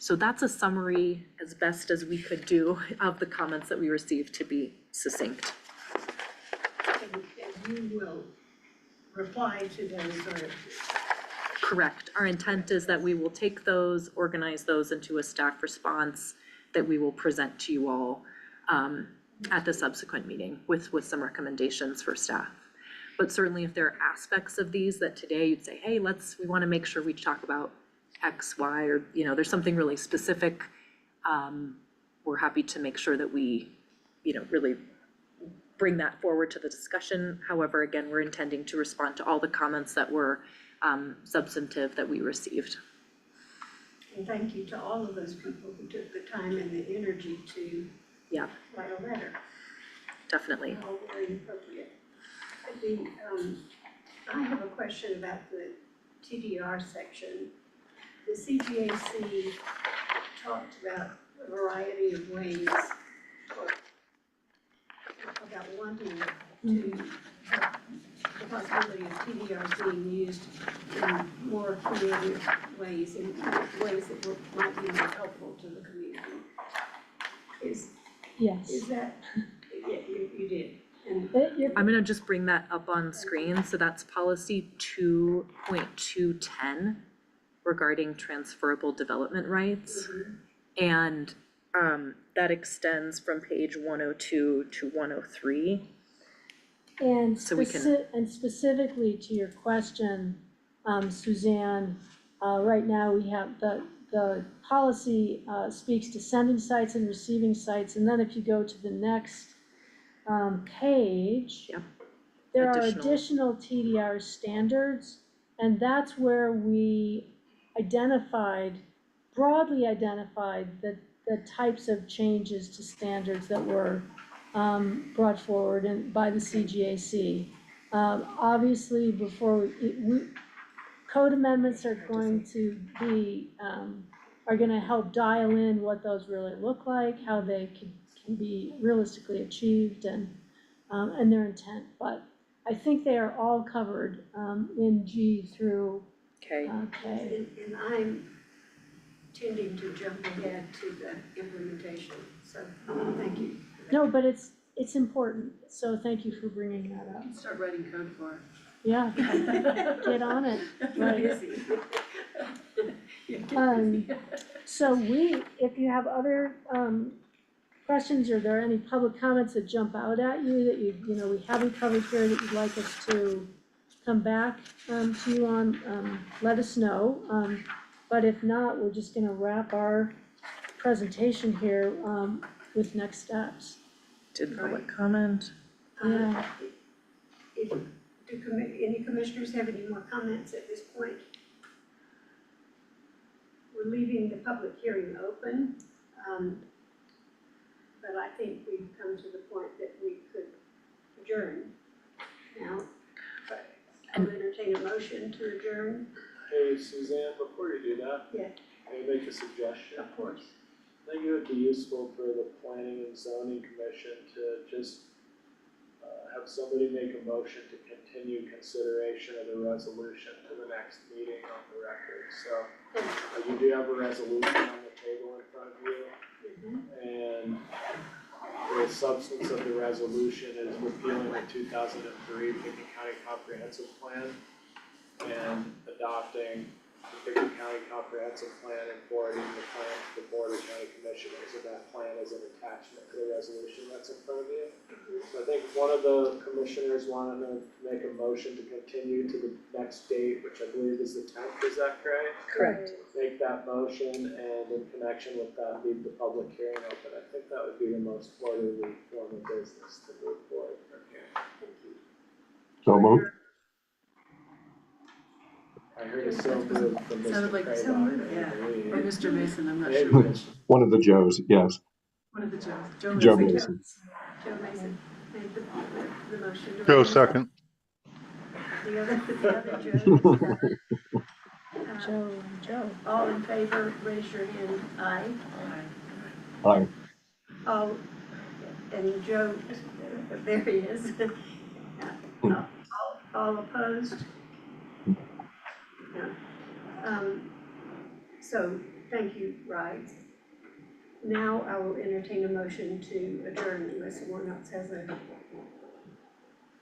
B: So that's a summary as best as we could do of the comments that we received, to be succinct.
D: And you will reply to those or?
B: Correct. Our intent is that we will take those, organize those into a staff response that we will present to you all at the subsequent meeting with some recommendations for staff. But certainly if there are aspects of these that today you'd say, hey, we want to make sure we talk about X, Y, or, there's something really specific, we're happy to make sure that we, really bring that forward to the discussion. However, again, we're intending to respond to all the comments that were substantive that we received.
D: And thank you to all of those people who took the time and the energy to write a letter.
B: Definitely.
D: All very appropriate. I have a question about the TDR section. The CGAC talked about a variety of ways about wanting to have the possibility of TDRs being used in more creative ways, in ways that might be more helpful to the community.
F: Yes.
D: Is that, yeah, you did. And
B: I'm gonna just bring that up on screen. So that's policy 2.210 regarding transferable development rights. And that extends from page 102 to 103.
F: And
B: So we can-
F: and specifically to your question, Suzanne, right now we have the policy speaks to sending sites and receiving sites, and then if you go to the next page,
B: Yep.
F: there are
B: Additional.
F: additional TDR standards, and that's where we broadly identified the types of changes to standards that were brought forward by the CGAC. Obviously, code amendments are going to be, are gonna help dial in what those really look like, how they can be realistically achieved and their intent. But I think they are all covered in G through
B: Okay.
F: K.
D: And I'm tending to jump ahead to the implementation, so thank you.
F: No, but it's important, so thank you for bringing that up.
E: Start writing code for it.
F: Yeah, get on it, right.
D: Busy.
F: So if you have other questions, or are there any public comments that jump out at you that we haven't covered here that you'd like us to come back to you on, let us know. But if not, we're just gonna wrap our presentation here with next steps.
B: Did public comment?
F: Yeah.
D: Do any commissioners have any more comments at this point? We're leaving the public hearing open, but I think we've come to the point that we could adjourn now. I'll entertain a motion to adjourn,
N: Hey Suzanne, before you do that.
D: Yeah.
N: Can I make a suggestion?
D: of course.
N: I think it would be useful for the planning and zoning commission to just have somebody make a motion to continue consideration of the resolution to the next meeting on the record. So you do have a resolution on the table in front of you. And the substance of the resolution is repealing the 2003 Pickens County Comprehensive Plan and adopting the Pickens County Comprehensive Plan and forwarding the plan to the Board of County Commissioners, and that plan is an attachment to the resolution that's in front of you. So I think one of the commissioners wanted to make a motion to continue to the next date, which I believe is the 10th, is that correct?
B: Correct.
N: Make that motion, and in connection with that, leave the public hearing open. I think that would be the most orderly form of business to move forward from here.
C: So moved.
N: I heard a so moved from Mr.
E: Sounded like
N: Craybaugh,
E: so moved,
N: I
E: yeah.
N: believe.
E: Or Mr. Mason, I'm not
N: Maybe
E: sure.
N: it's-
C: One of the Joes, yes.
E: One of the Joes.
C: Joe
E: Mason.
C: Mason.
D: Joe Mason made the motion. Do I
J: Joe
D: hear a
J: second.
D: The other Joe.
F: Joe and Joe.
D: All in favor, raise your hand, aye.
C: Aye.
D: All, and Joe, there he is. All opposed? No. So, thank you, Right. Now I will entertain a motion to adjourn unless someone else has a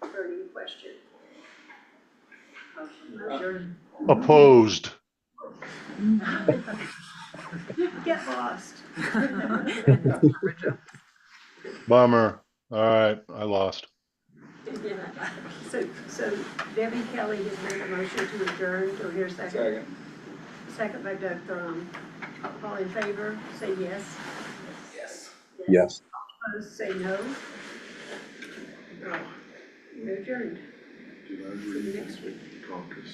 D: burning question. Motion.
J: Opposed.
D: Get lost.
J: Bummer. All right, I lost.
D: Yeah. So Debbie Kelly has made a motion to adjourn. Do I hear a second?
G: Second.
D: Second by Doug Thrum. All in favor, say yes.
I: Yes.
C: Yes.
D: Opposed, say no. We're adjourned.
K: Did I
D: See you
K: read
D: next week.
K: caucus?